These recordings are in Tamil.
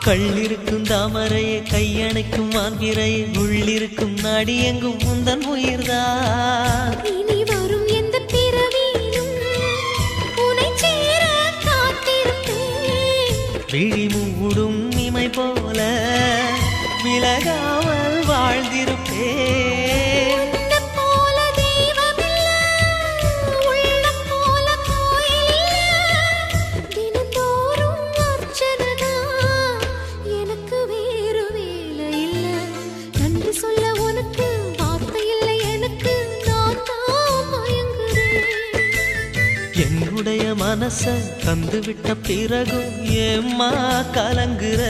கள்ளிருக்கும் தாமரையே கையணைக்கும் மாந்திரையே உள்ளிருக்கும் நாடி எங்கும் முந்தன் உயிர்தான் இனி வரும் எந்த பிறவியிலும் உன்னை சேர காத்திருப்பேன் விழி மூடும் இமை போல விலகாமல் வாழ்ந்திருப்பேன் என்னுடைய மனச தந்துவிட்ட பிறகும் ஏம்மா கலங்குற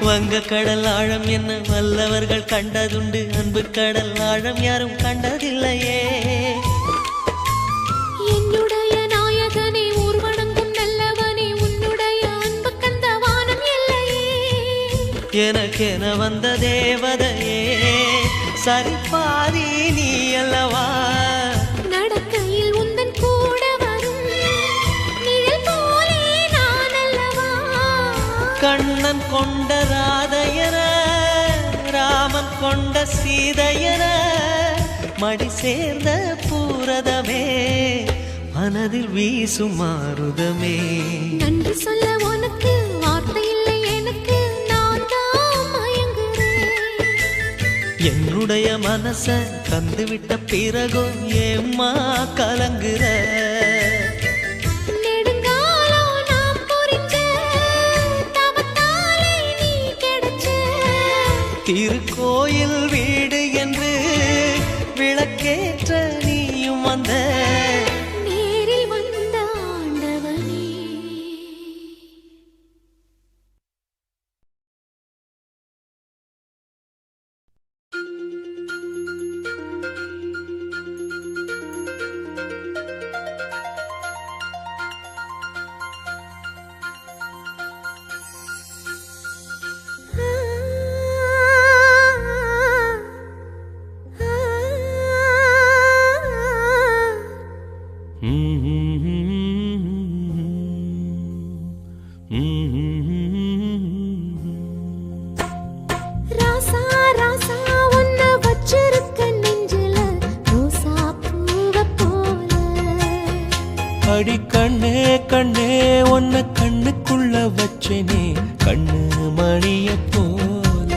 வங்க கடல் ஆழம் என்ன வல்லவர்கள் கண்டதுண்டு அன்பு கடல் ஆழம் யாரும் கண்டதில்லையே என்னுடைய நாயகனே ஊர்வணங்கும் நல்லவனே உன்னுடைய அன்பு கந்த வானம் இல்லையே எனக்கென வந்த தேவதையே சரிபாதி நீ அல்லவா நடக்கையில் உந்தன் கூட வரும் நிழல் போலே நான் அல்லவா கண்ணன் கொண்ட ராதையர ராமன் கொண்ட சீதையர மடி சேர்ந்த பூரதமே மனதில் வீசும் மாருதமே நன்றி சொல்ல உனக்கு வார்த்தை இல்லை எனக்கு நான் தான் மயங்குறேன் என்னுடைய மனச தந்துவிட்ட பிறகும் ஏம்மா கலங்குற திருக்கோயில் வீடு என்று விளக்கேற்ற நீயும் வந்த நேரில் வந்த ஆண்டவனே அடி கண்ணே கண்ணே உன்னை கண்ணுக்குள்ள வச்சேனே கண்ணு மணிய போல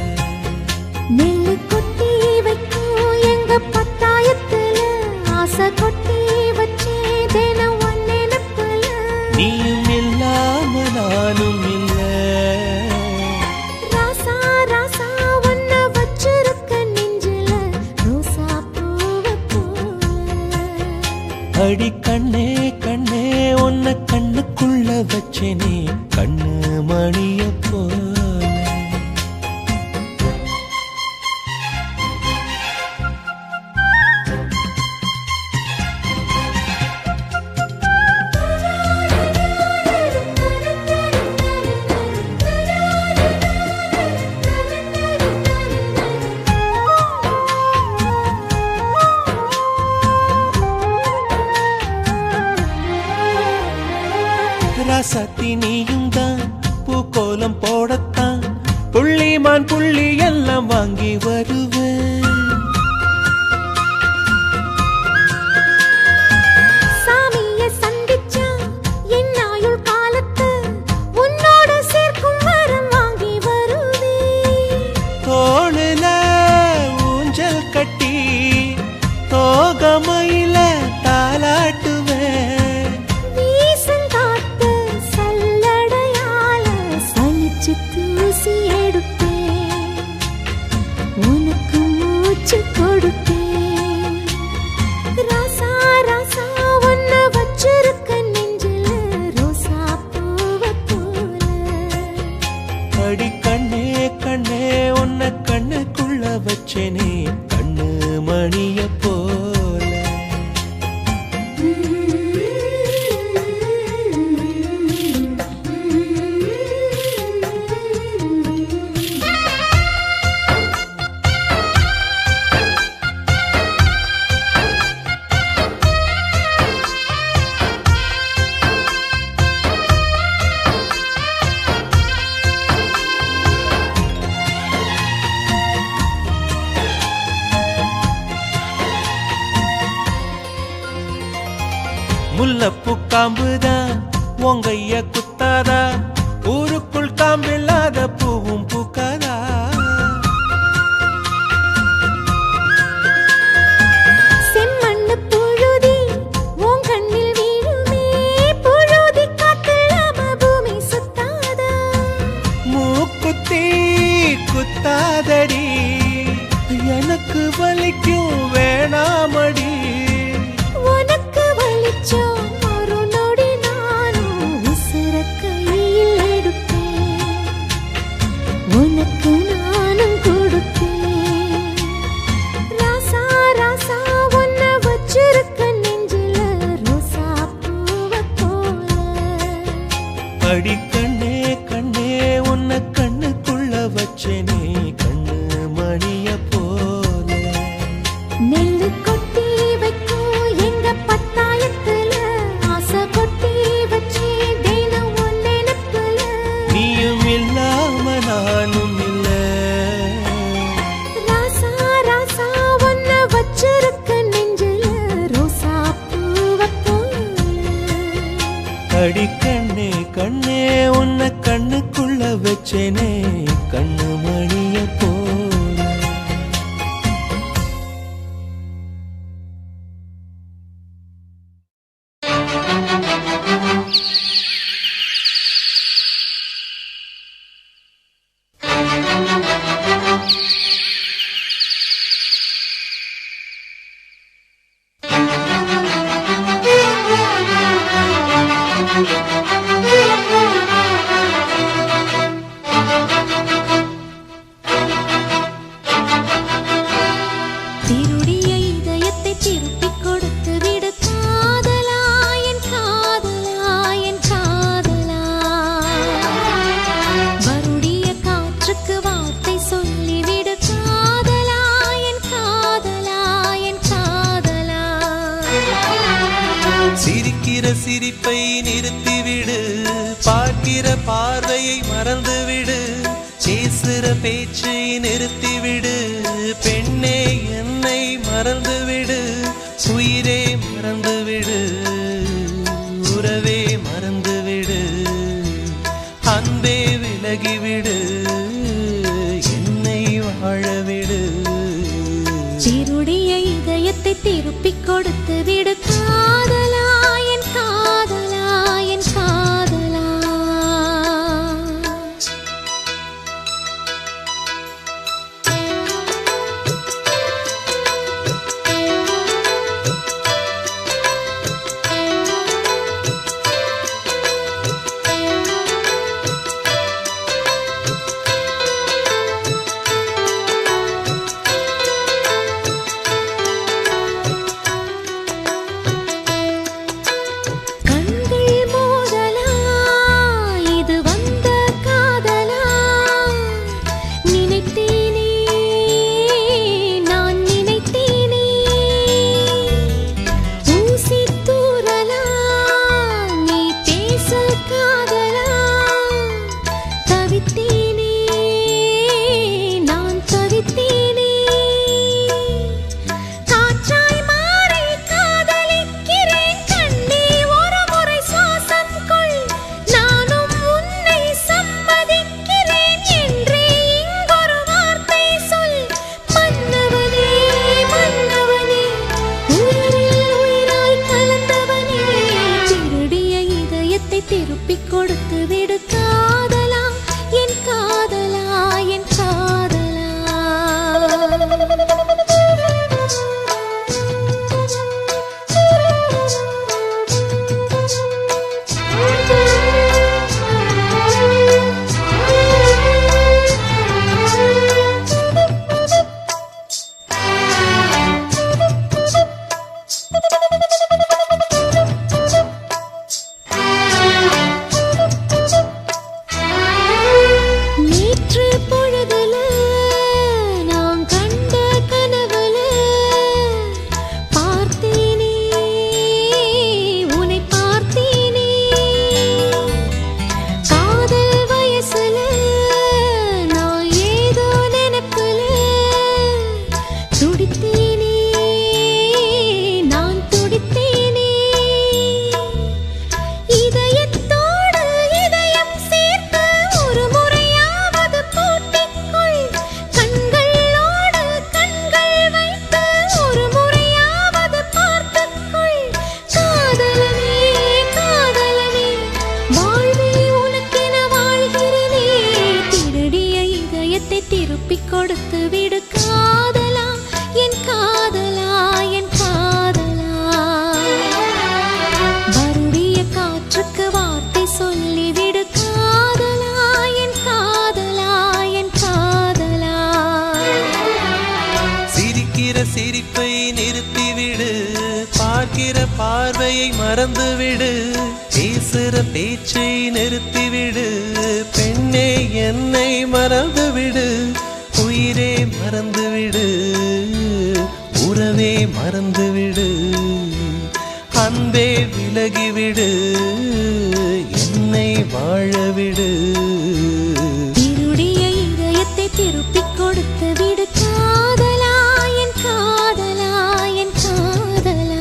நெல்லு கொட்டி வைக்கும் எங்க பத்தாயத்துல ஆசை கொட்டி வச்சே தினம் ஒன்னெனப்புல நீயும் இல்லாம நானும் இல்ல ராசா ராசா உன்னை வச்சிருக்க நெஞ்சில ரோசா பூவ போல அடி கண்ணே கண்ணே உன்னை கண்ணுக்குள்ள வச்சேனே கண்ணு மணிய போல ராசாத்தி நீயும் தான் பூக்கோலம் போடத்தான் புள்ளிமான் புள்ளி எல்லாம் வாங்கி வருவேன் சாமிய சந்திச்சா என் ஆயுள் காலத்து உன்னோட சேர்க்கும் வரம் வாங்கி வருவேன் தோளுல ஊஞ்சல் கட்டி தோகமையில தாலாட்டுவேன் தூசி எடுப்பேன் உனக்கு மூச்சு கொடுப்பேன் ராசா ராசா உன்னை வச்சிருக்க நெஞ்சில ரோசா பூவ போல அடி கண்ணே கண்ணே உன்னை கண்ணுக்குள்ள வச்சேனே கண்ணு மணிய போல முல்லப்பூ காம்புதான் உங்கைய குத்தாதா, ஊருக்குள் காம்பில்லாத பூவும் பூக்காதா. செம்மண்ணு புழுதி உன் கண்ணில் வீழுமே, புழுதி காட்டில்லாம பூமி சுத்தாதா. மூக்குத்தி குத்தாதடி, எனக்கு வலிக்கும் வேணாமடி. உனக்கு வலிச்சோம் ஒரு நொடி நானும் உசுர கையில் எடுப்பேன், உனக்கு நானும் கொடுப்பேன். ராசா ராசா உன்னை வச்சிருக்க நெஞ்சில ரோசா பூவை போல. அடி கண்ணே கண்ணே உன்னை கண்ணுக்குள்ள வச்சேனே கண்ணு மணிய போல. நெல்லு கொட்டி வைக்கும் எங்க பத்தாயத்துல, ஆசை கொட்டி வச்சே தினம் உன் நினைப்புல. நீயும் இல்லாம நானும் இல்ல. ராசா ராசா உன்னை வச்சிருக்க நெஞ்சில ரோசா பூவை போல. அடி கண்ணே கண்ணே உன்னை கண்ணுக்குள்ள வச்சேனே கண்ணு மணிய போல. திருடிய இதயத்தை திருப்பிக் கொடுத்து விடு காதலா, என் காதலா, என் காதலா. வருடிய காற்றுக்கு வார்த்தை சொல்லிவிடு காதலா, என் காதலா, என் காதலா. சிரிக்கிற சிரிப்பை நிறுத்திவிடு, பார்க்கிற பார்வையை மறந்துவிடு, பேசுற பேச்சை நிறுத்திவிடு, பெண்ணே என்னை மறந்துவிடு, உயிரே மறந்துவிடு, உறவே மறந்துவிடு, அன்பே விலகிவிடு, என்னை வாழவிடு. திருடிய இதயத்தை திருப்பிக் கொடுத்து விடு காதலா, என் காதலா, என் காதலா. சிரிப்பை நிறுத்திவிடு, பார்க்கிற பார்வையை மறந்துவிடு, பேசுற பேச்சை நிறுத்திவிடு, பெண்ணே என்னை மறந்துவிடு, உயிரே மறந்துவிடு, உறவே மறந்துவிடு, அன்பே விலகிவிடு, என்னை வாழவிடு. என்னுடைய இதயத்தை திருப்பிக் கொடுத்து விடு காதலா, என் காதலா, என் காதலா.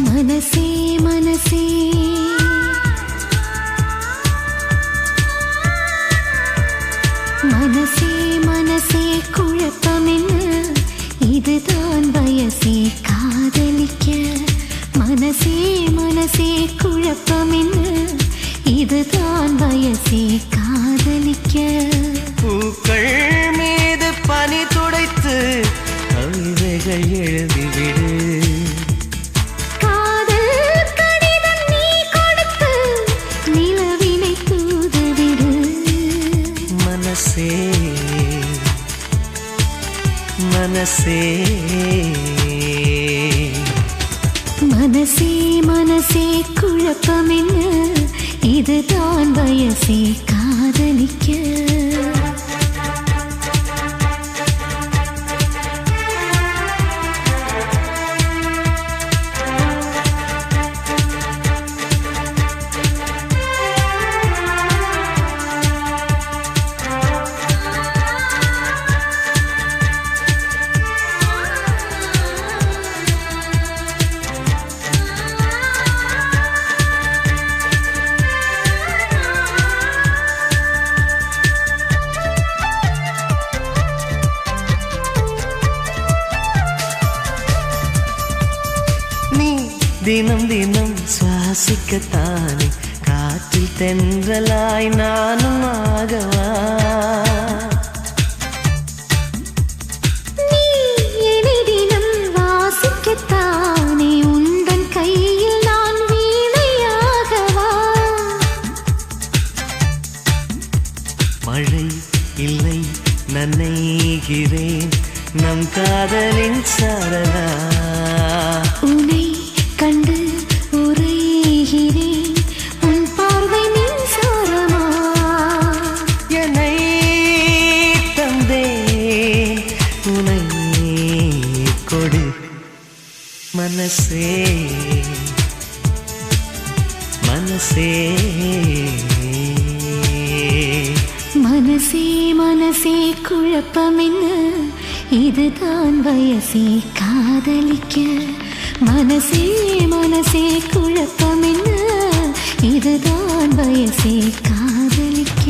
மனசே மனசே மனசே மனசே குழப்பமென்ன, இதுதான் வயசே காதலிக்க. மனசே மனசே குழப்பமென்ன, இதுதான் வயசே காதலிக்க. பூக்கள் மீது பனி துடைத்து கவிதைகள் எழுதிவிடு, மனசே மனசே மனசே குழப்பமென்ன, இதுதான் வயசே காதலிக்க. தினம் தினம் சுவாசிக்கத்தானே காற்றில் தென்றலாய் நானும் ஆகவா. நீ என்னை தினம் வாசிக்கத்தானே உந்தன் கையில் நான் வீணையாகவா. மழை இல்லை நனைகிறேன் நம் காதலின் சரணா. உன்னை கண்டு உரைகிறேன் உன் பார்வை மின்சாரமா. என்னை தந்தே உனை கொடு மனசே மனசே மனசே மனசே குழப்பமென்ன, இதுதான் வயசே காதலிக்க. மனசே மனசே குழப்பமென்ன, இதுதான் வயசே காதலிக்க.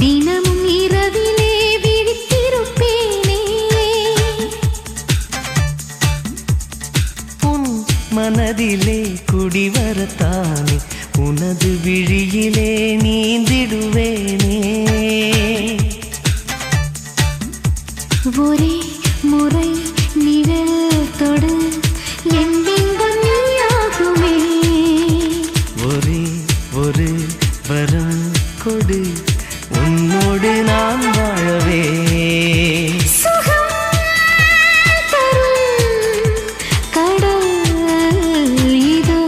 தினமும் இரவிலே விழித்திருப்பேனே. உன் மனதிலே குடிவரத்தானே உனது விழியிலே நீந்திடுவேனே. ஒரே முறை நிழல் தொடு என் பின்பம் நீயாகுமே. ஒரே ஒரு வரம் கொடு உன்னோடு நான் வாழவே சுகம் தரும் கடல் இதோ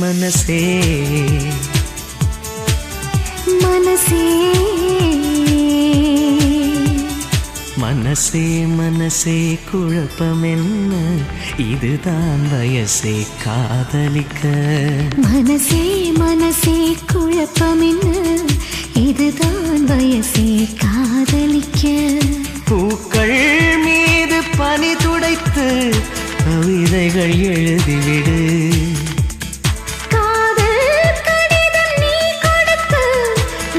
மனசே மனசே மனசே மனசே குழப்பம் என்ன இதுதான் வயசே காதலிக்க மனசே மனசே குழப்பம் என்ன இதுதான் வயசே காதலிக்க பூக்கள் மீது பனி துடைத்து கவிதைகள் எழுதிவிடு காதல் கடிதம் நீ கொடுத்து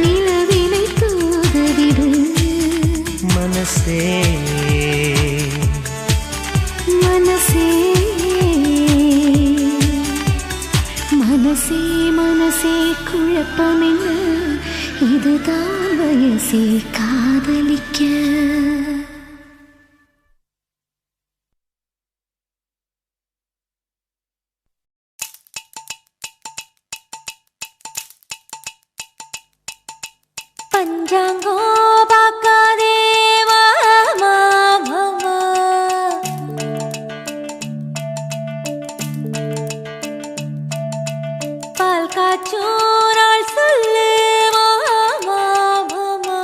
நிலவினை தூதவிடு மனசே மனசே மனசே மனசே குழப்பம் என்ன இதுதான் வயசே காதலிக்க பஞ்சாங்கோ பார்க்காதே மாமா மாமா பால் காய்ச்சும் நாள் சொல்லு மாமா மாமா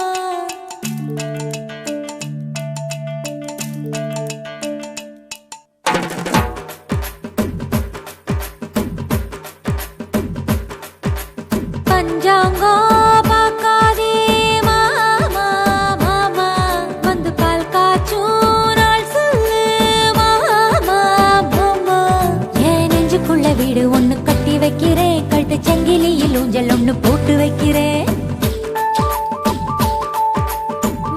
பஞ்சாங்கோ பார்க்காதே மாமா மாமா வந்து பால் காய்ச்சும் நாள் சொல்லு மாமா மாமா என் நெஞ்சுக்குள்ள வீடு ஒண்ணு கட்டி வைக்கிறேன் கழுத்து சங்கிலியில் ஊஞ்சல் ஒண்ணு போட்டு வைக்கிறேன்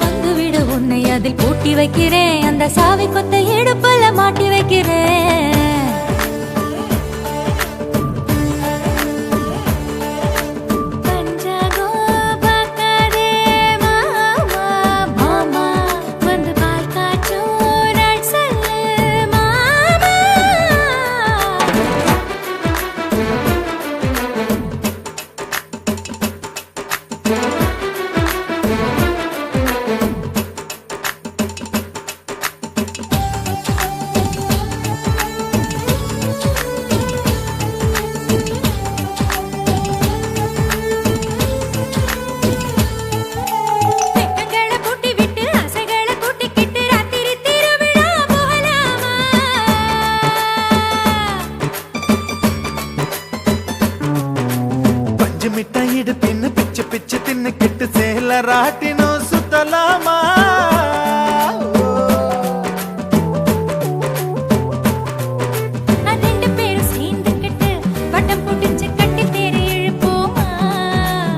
வந்து விடு உன்னை அதில் பூட்டி வைக்கிறேன் அந்த சாவி கொத்த இடுப்புல மாட்டி வைக்கிறேன் பஞ்சாங்கோ பார்க்காதே மாமா மாமா வந்து பால் காய்ச்சும் நாள் சொல்லு மாமா வெக்கங்களை பூட்டி விட்டு ஆசைகளை கூட்டிக்கிட்டு ராத்திரி திருவிழா போகலாமா பஞ்சு மிட்டாய் இடுப்பின்னு பிச்சு பிச்சு தின்னு கிட்டு சேல ராட்டினோ சுத்தலாமா ரெண்டு பேரும் சேர்ந்துக்கிட்டு வட்டம் போட்டுச்சு கட்டி தேரை இழுப்போமா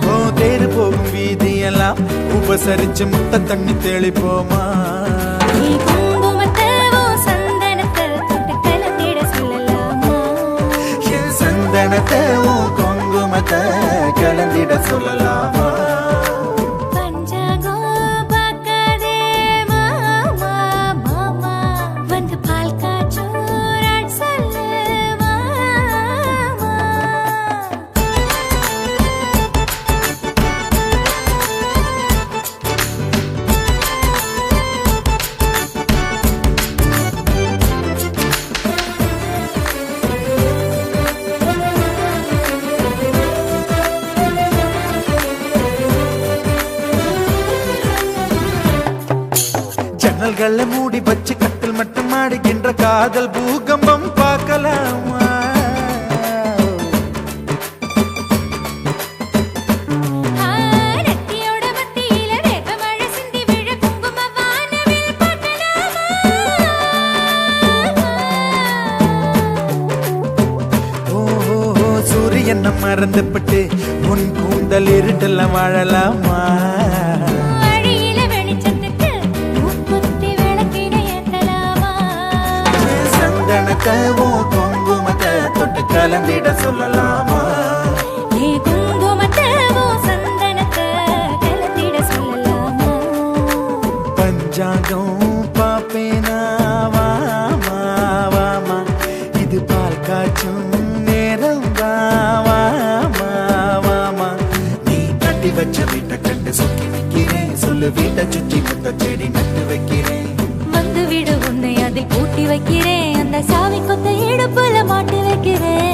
ஓ தேரு போகும் வீதியெல்லாம் உபசரிச்சு முட்டை தண்ணி தெளிப்போமா நீ குங்குமத்தேவோ சந்தனத்தை தொட்டு கலந்திட சொல்லலாமா என் சந்தனத்தை உன் குங்குமத்தை கலந்திட சொல்லலாமா பஞ்சாங்கோ பார்க்காதே மாமா மாமா வந்து பால் காய்ச்சும் நாள் சொல்லு மாமா ஜன்னல்களை மூடி வச்சு கட்டில் மட்டும் ஆடுகின்ற காதல் பூகம்பம் பார்க்கலாமா நெத்தியோட மத்தியில வேப்பமழை சிந்தி விழ குங்கும வானவில் பார்க்கலாமா ஓ சூரியன் மறந்துப்பட்டு உன் கூந்தல் இருட்டெல்லாம் வாழலாமா வழியில வெளிச்சத்துக்கு மூக்குத்தி விளக்கிட ஏத்தலாமா சந்தனத்தை உன் குங்குமத்தை தொட்டு கலந்திட சொல்லலாமா நீ குங்குமத்தேவோ சந்தனத்தை கலந்திட சொல்லலாமா பஞ்சாங்கம் பாப்பேனா வாமா வாமா இது பால் காய்ச்சும் நேரம் வாமா வாமா கட்டி வச்ச வீட்டை கண்டு சொக்கி நிக்கிறேன். சொல்லு வீட்டை சுற்றி முத்த செடி நட்டு வைக்கிறேன். வந்து விடு உன்னை அதில் பூட்டி வைக்கிறேன். அந்த சாவி கொத்த இடுப்புல மாட்டி வைக்கிறேன்.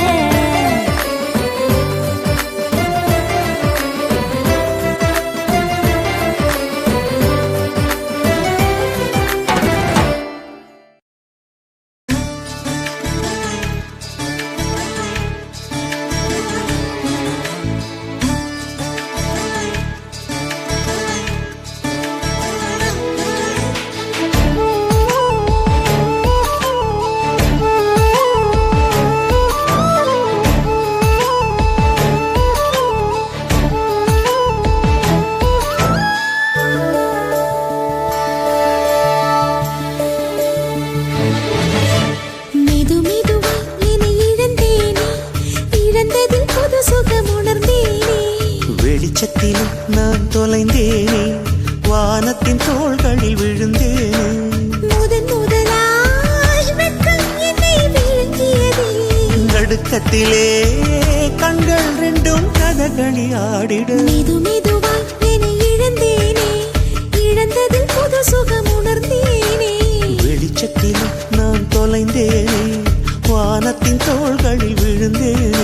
வெளிச்சத்திலும் நான் தொலைந்தேனே, வானத்தின் தோள்களில் விழுந்தேனே. முதன் முதலாய் வெட்கம் என்னை விழுங்கியதே. நடுக்கத்திலே கண்கள் ரெண்டும் கதகளி ஆடிட. மெது மெதுவாய் என்னை இழந்தேனே, இழந்ததில் புது சுகம் உணர்ந்தேனே. வெளிச்சத்திலும் நான் தொலைந்தேனே, வானத்தின் தோள்களில் விழுந்தேனே.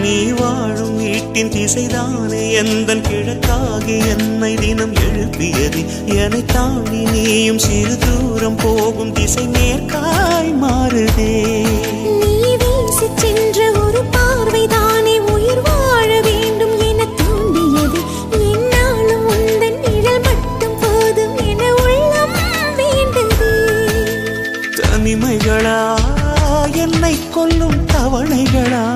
நீ வாழும் வீட்டின் திசைதானே எந்தன் கிழக்காகி என்னை தினம் எழுப்பியது. என்னை தாண்டி நீயும் சிறு தூரம் போகும் திசை மேற்காய் மாறுதே. நீ வீசி சென்ற ஒரு பார்வைதானே உயிர் வாழ வேண்டும் என தூண்டியது. என்னாலும் உந்தன் நிழல் மட்டும் போதும் என உள்ளம் வேண்டது. தனிமைகளா என்னை கொல்லும் தவணைகளா,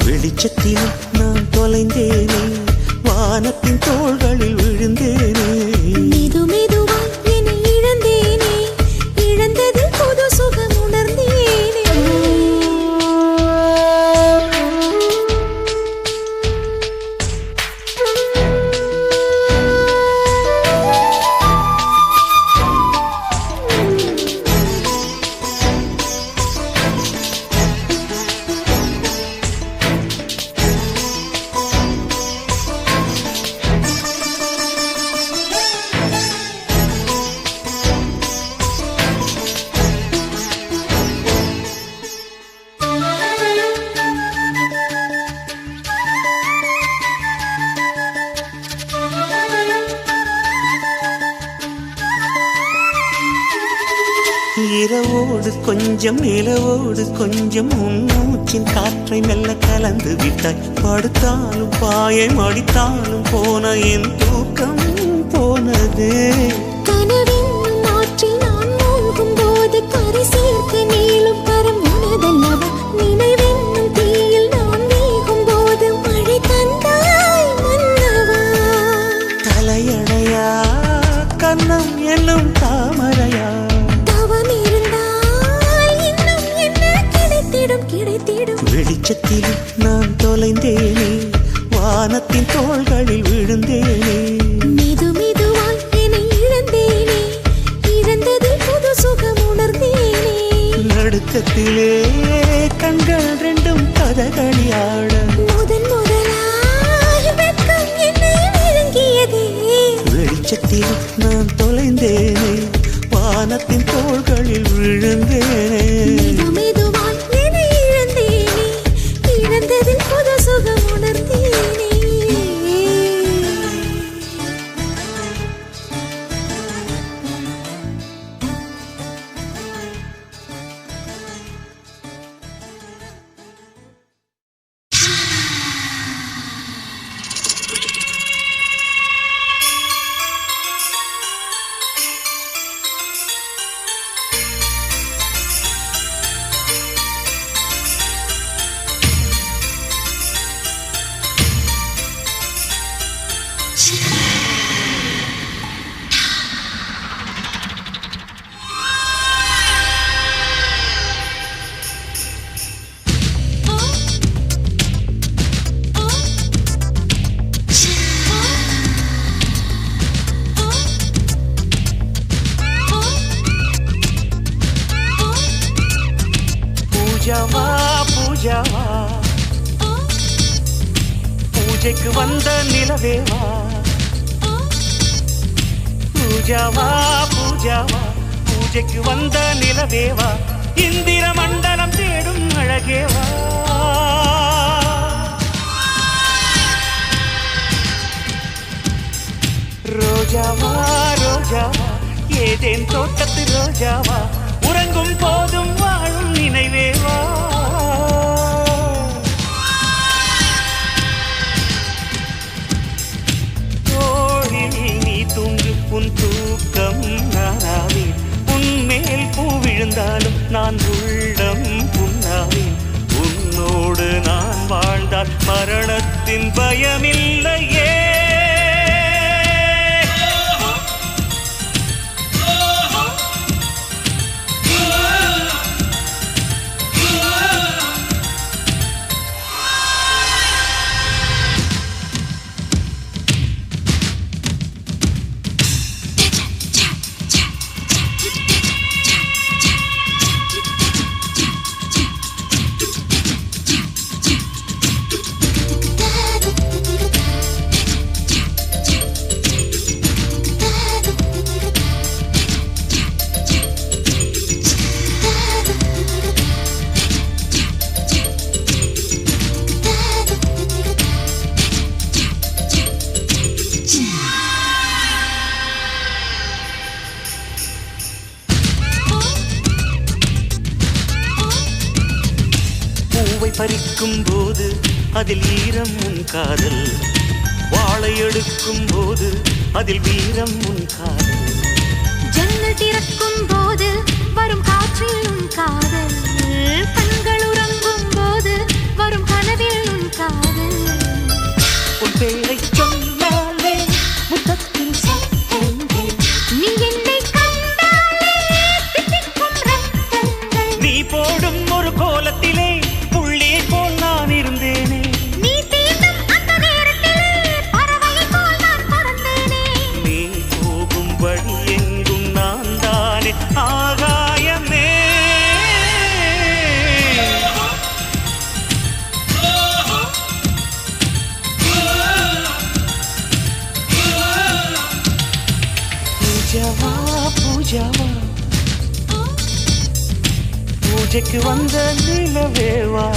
வெளிச்சத்தில் நான் தொலைந்தேனே, வானத்தின் தோள்களில் விழுந்தேனே. மெது மெதுவாய் என்னை இழந்தேனே, இழந்ததில் புது சுகம் உணர்ந்தேனே. இரவோடு கொஞ்சம் நிலவோடு கொஞ்சம் உன்னூச்சின் காற்றை மெல்ல கலந்து விட்டாய். படுத்தாலும் பாயம் அடித்தாலும் போன என் தூக்கம் போனது. கனவென்னும் ஆற்றில் நான் மூழ்கும் போது கரை சேர்க்க நீளும் கரம் உனதல்லவா. நினைவென்னும் தீயில் நான் வேகும் போது மழை தந்தாய் மன்னவா. தலையணையா கண்ணம் என்னும் தாமரையா, வெளிச்சத்தில் நான் தொலைந்தேனே, வானத்தின் தோள்களில் விழுந்தேனே. மெது மெதுவாய் என்னை இழந்தேனே, இழந்ததில் புது சுகம் உணர்ந்தேனே. நடுக்கத்திலே கண்கள் ரெண்டும் கதகளி ஆட. முதன் முதலாய் வெட்கம் என்னை விழுங்கியதே. வெளிச்சத்தில் நான் தொலைந்தேனே, வானத்தின் தோள்களில் விழுந்தேனே. மெது மெதுவாய் என்னை இழந்தேனே, இழந்ததில் புது சுகம் உணர்ந்தேனே. பூஜாவா பூஜாவா பூஜைக்கு வந்த நிலவேவா பூஜாவா பூஜாவா பூஜைக்கு வந்த நிலவேவா இந்திர மண்டலம் தேடும் அழகேவா ரோஜாவா ரோஜாவா ஏதேன் தோட்டத்து ரோஜாவா உறங்கும் போதும் வாழும் நினைவேவா தோழில் நீ தூங்கு உன் தூக்கம் நானாவேன் உன்மேல் பூ விழுந்தாலும் நான் உள்ளம் புண்ணாவேன் உன்னோடு நான் வாழ்ந்தால் மரணத்தின் பயமில்லையே பறிக்கும் போது அதில் ஈரம் உன் காதல் வாழை எடுக்கும் போது அதில் வீரம் உன் காதல் ஜன்னல் திறக்கும் போது வரும் காற்றில் உன் காதல் கண்கள் உறங்கும் போது வரும் கனவில் உன் காதல் உன் பேரை சொன்னாலே முத்தத்தில் சத்தங்கள் நீ என்னை கண்டாலே தித்திக்கும் ரத்தங்கள் நீ போடும் ஒரு கோலத்திலே போல் நான் இருந்தேனே நீ தீண்டும் அந்த நேரத்திலே பறவை போல் நான் பறந்தேனே நீ போகும் வழி எங்கும் நான் தானே ஆகாயமே பூஜாவா பூஜாவா பூஜைக்கு வந்த நிலவேவா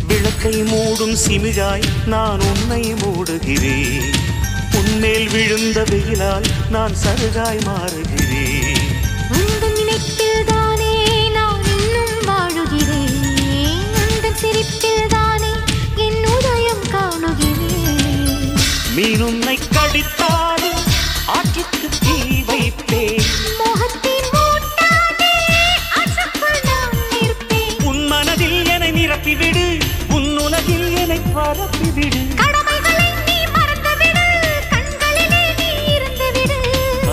விளக்கை மூடும் சிமிழாய் நான் உன்னை மூடுகிறேன் உன்மேல் விழுந்த வெயிலால் நான் சருகாய் மாறுகிறேன் உந்தன் நினைப்பில் தானே நான் இன்னும் வாழுகிறேன் உந்தன் சிரிப்பில் தானே என் உதயம் காணுகிறேன் மீன் உன்னை கடித்தாலும் ஆற்றுக்கு தீ வைப்பேன் மோகத்தின் மூட்டாதே ஆற்றுக்குள் நான் இருப்பேன் உன் மனதில் என்னை நிரப்பிவிடு உன் உலகில் என்னை பரப்பிவிடு கடமைகளை நீ மறந்துவிடு கண்களிலே நீ இருந்துவிடு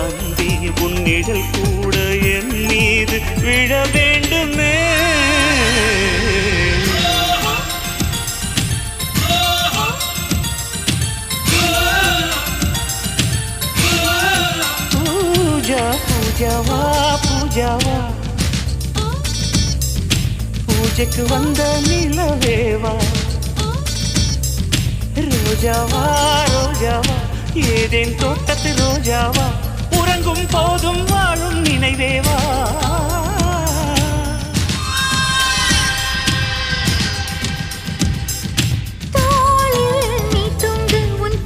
அன்பே உன் நிழல் கூட என் மீது விழ வேண்டுமே பூஜா பூஜாவா பூஜாவா பூஜைக்கு வந்த நிலவேவா ரோஜாவா ரோஜாவா ஏதேன் தோட்டத்து ரோஜாவா உறங்கும் போதும் வாழும் நினைவேவா தோளில் நீ தூங்கு உன்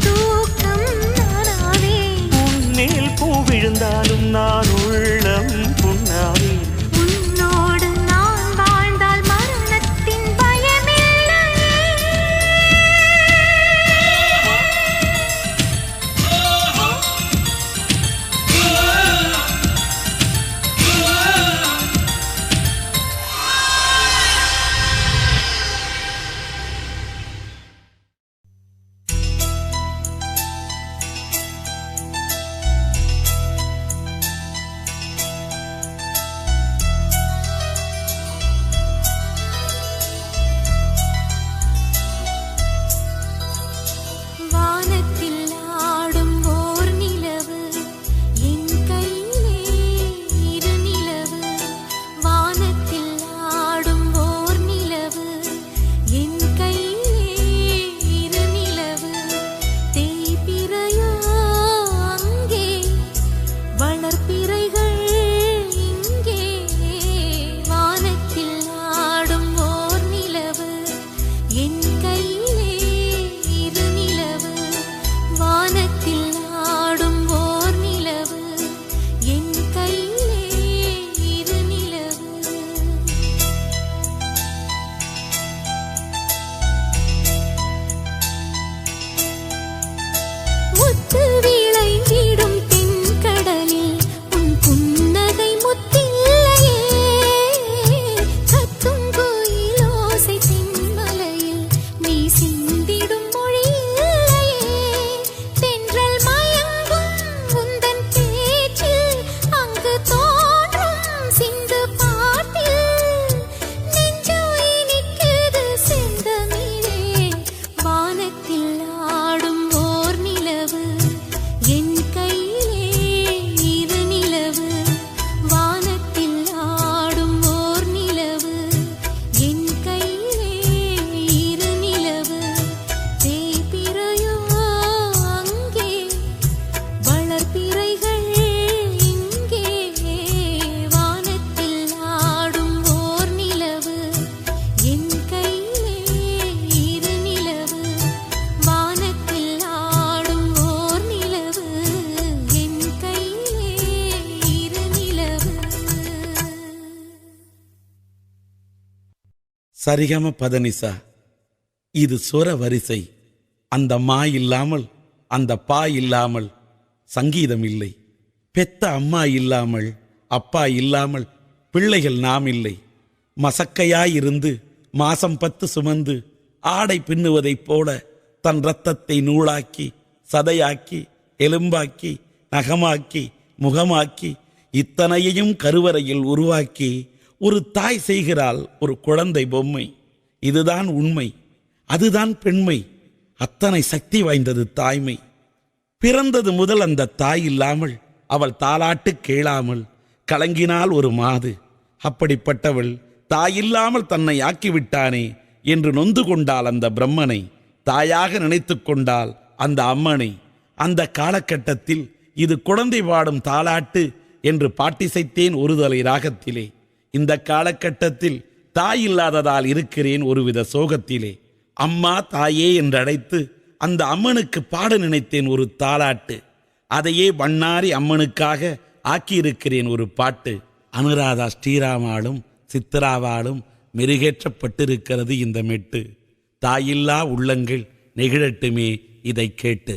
சரிகம பதனிசா. இது சொர வரிசை. அந்த மா இல்லாமல், அந்த பா இல்லாமல் சங்கீதம் இல்லை. பெத்த அம்மா இல்லாமல், அப்பா இல்லாமல் பிள்ளைகள் நாம் இல்லை. மசக்கையாயிருந்து மாசம் 10 சுமந்து ஆடை பின்னுவதைப் போல தன் இரத்தத்தை நூலாக்கி, சதையாக்கி, எலும்பாக்கி, நகமாக்கி, முகமாக்கி, இத்தனையையும் கருவறையில் உருவாக்கி ஒரு தாய் செய்கிறாள் ஒரு குழந்தை பொம்மை. இதுதான் உண்மை, அதுதான் பெண்மை. அத்தனை சக்தி வாய்ந்தது தாய்மை. பிறந்தது முதல் அந்த தாய் இல்லாமல் அவள் தாலாட்டு கேளாமல் கலங்கினாள் ஒரு மாது. அப்படிப்பட்டவள் தாயில்லாமல் தன்னை ஆக்கிவிட்டானே என்று நொந்து கொண்டாள் அந்த பிரம்மனை. தாயாக நினைத்து கொண்டாள் அந்த அம்மனை. அந்த காலகட்டத்தில் இது குழந்தை பாடும் தாலாட்டு என்று பாட்டிசைத்தேன் ஒரு தலை ராகத்திலே. இந்த காலகட்டத்தில் தாய் இல்லாததால் இருக்கிறேன் ஒருவித சோகத்திலே. அம்மா தாயே என்றழைத்து அந்த அம்மனுக்கு பாட நினைத்தேன் ஒரு தாலாட்டு. அதையே வண்ணாரி அம்மனுக்காக ஆக்கியிருக்கிறேன் ஒரு பாட்டு. அனுராதா ஸ்ரீராமாலும் சித்திராவாலும் மெருகேற்றப்பட்டிருக்கிறது இந்த மெட்டு. தாயில்லா உள்ளங்கள் நெகிழட்டுமே இதை கேட்டு.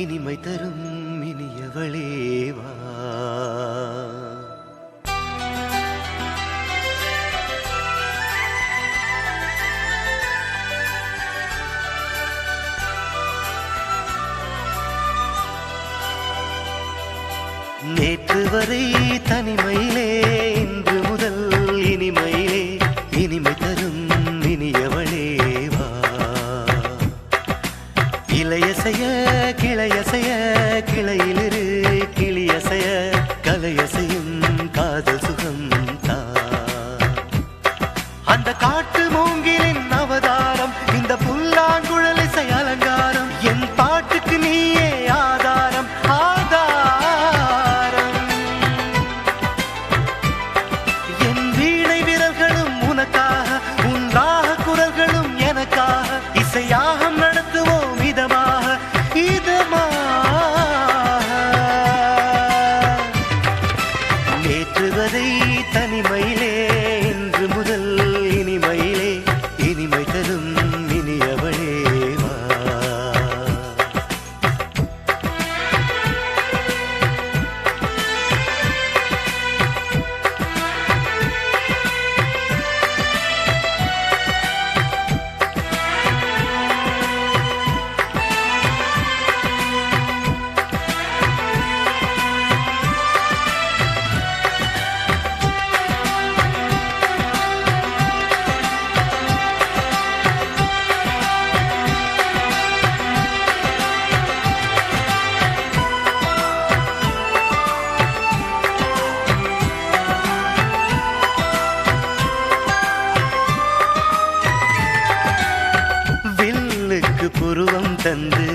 இனிமை தரும் இனியவளே வா. நேற்று வரை தனிமையிலே இன்று முதல் இனிமையிலே இனிமை தரும் இனியவளே வா. இளையசைய கிளையசைய கிளையிலிரு கிளியசைய கலையசையும் காதல் சுகம் தா. அந்த காட்டு மூங்கிலின் அவதாரம் இந்த புல்லாங்குழல் இசை அலங்காரம் என் பாட்டுக்கு நீயே ஆதாரம் ஆதாரம். என் வீணை விரல்களும் உனக்காக உன் ராக குரல்களும் எனக்காக இசையாகம் நடத்துவோம் இதமாக இதமாக. நேற்று வரை தனிமையிலே இன்று முதல் இனிமையிலே இனிமை தரும் இனியவளே வா. வில்லுக்கு புருவம் தந்து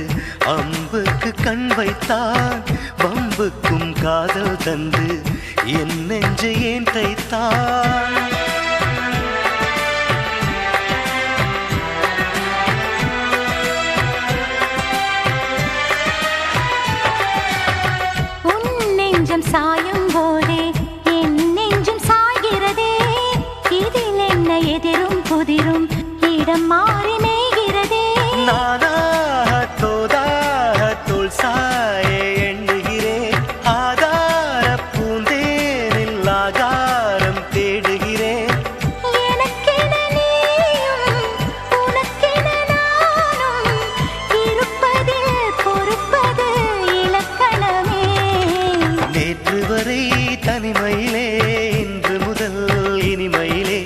அம்புக்கு கண் வைத்தான் வம்புக்கும் காதல் தந்து என் நெஞ்சை ஏன் தைத்தான். உன் நெஞ்சம் சாயும் போதே என் நெஞ்சம் சாய்கிறதே. இதில் என்ன எதிரும் புதிரும் இடம் மாறி மேய்கிறதே. நானாக தோதாக தோல் சாய எண்ணுகிறேன் ஆதார பூந்தேனில் ஆகாரம் தேடுகிறேன். எனக்கென நீயும் உனக்கென நானும் இருப்பதில் பொறுப்பது இலக்கணமே. நேற்று வரை தனிமையிலே இன்று முதல் இனிமையிலே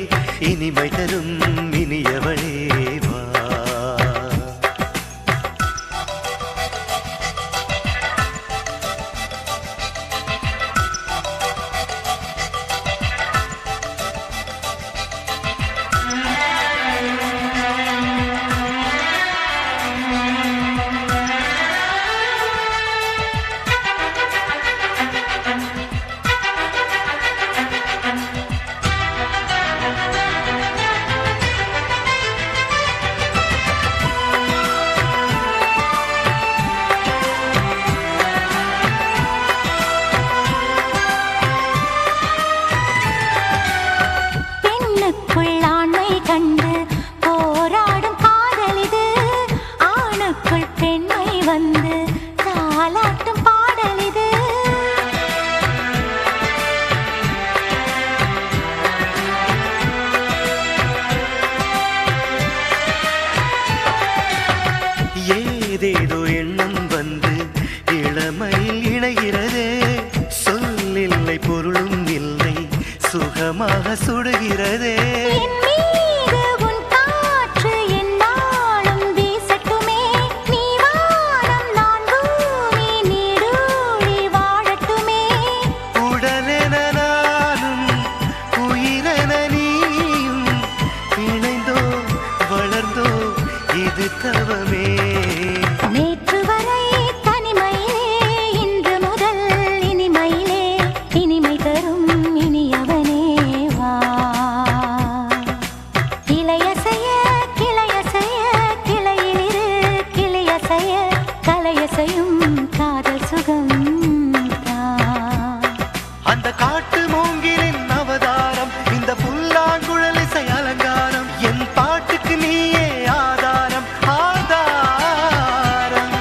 இனிமை தரும் இனியவளே வா. பெண்ணுக்குள் ஆண்மை கண்டு போராடும் காதலிது. ஆணுக்குள் பெண்மை வந்து தாலாட்டும் பாடலிது. ஏதேதோ எண்ணம் வந்து இளமையில் இணைகிறதே. சொல்லில்லை பொருளும் இல்லை சுகமாக சுடுகிறதே. என் மீது உன் காற்று எந்நாளும் வீசட்டுமே. நீ வானம் நான் பூமி நீடூழி வாழட்டுமே. உடலென நானும் உயிரென நீயும் இணைந்தோ வளர்ந்தோ இது தவமே. நேற்று வரை தனிமையிலே இன்று முதல் இனிமையிலே இனிமை தரும் இனியவனே வா. இளையசைய கிளையசைய கிளையிலிரு கிளியசைய கலையசையும் காதல் சுகம் தா. அந்த காட்டு மூங்கிலின் அவதாரம் இந்த புல்லாங்குழல் இசை அலங்காரம் என் பாட்டுக்கு நீயே ஆதாரம் ஆதாரம்.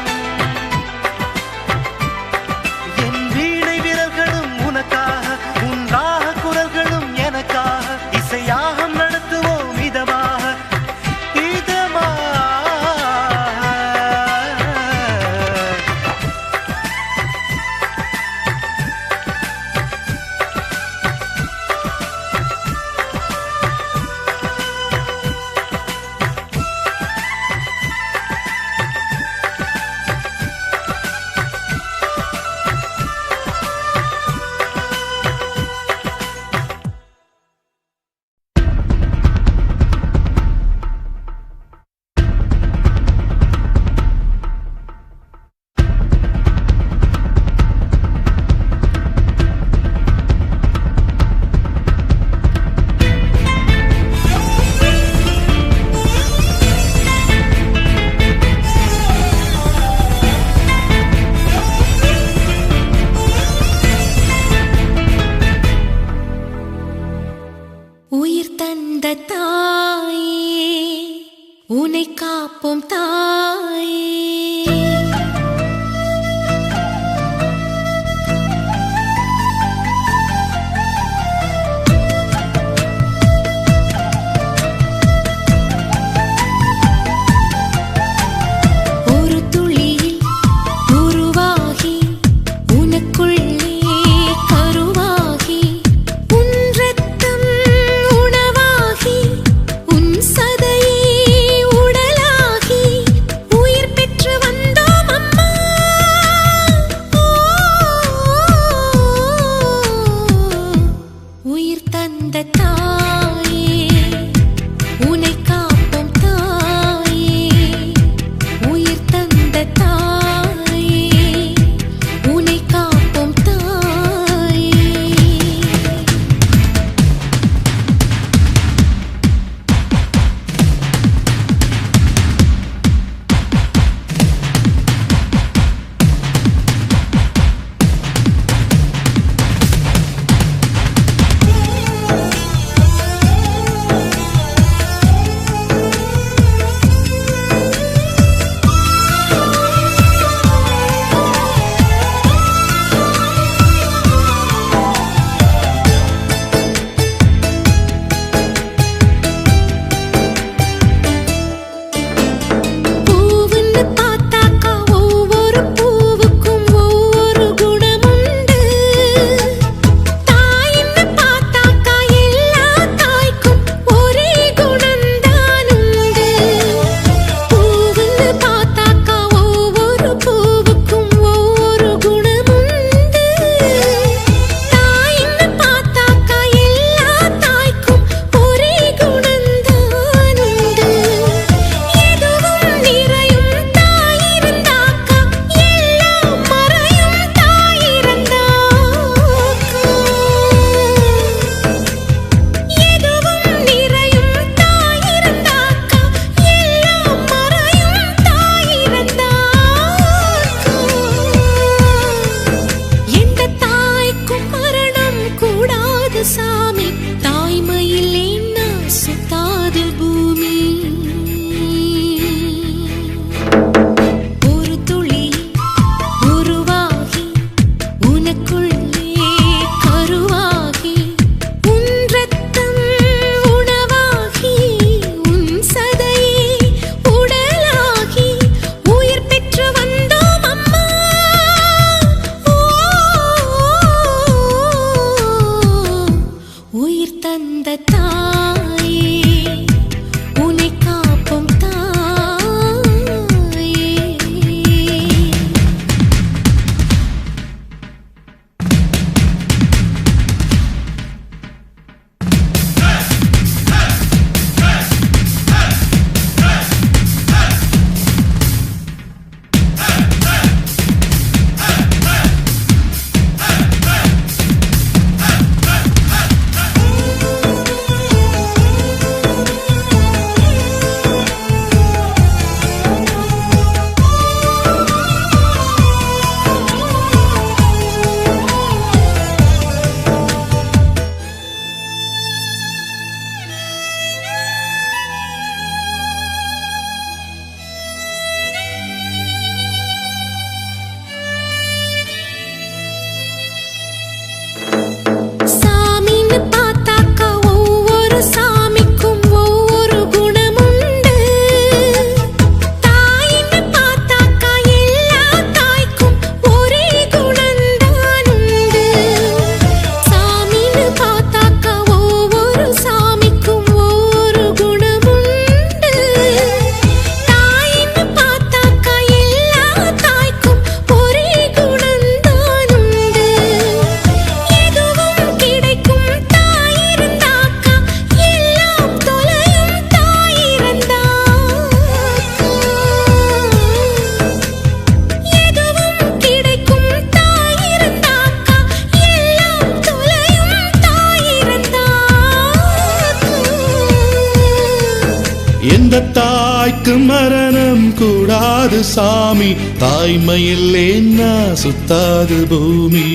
தாய்க்கு மரணம் கூடாது சாமி, தாய்மையில் என்ன சுத்தாது பூமி.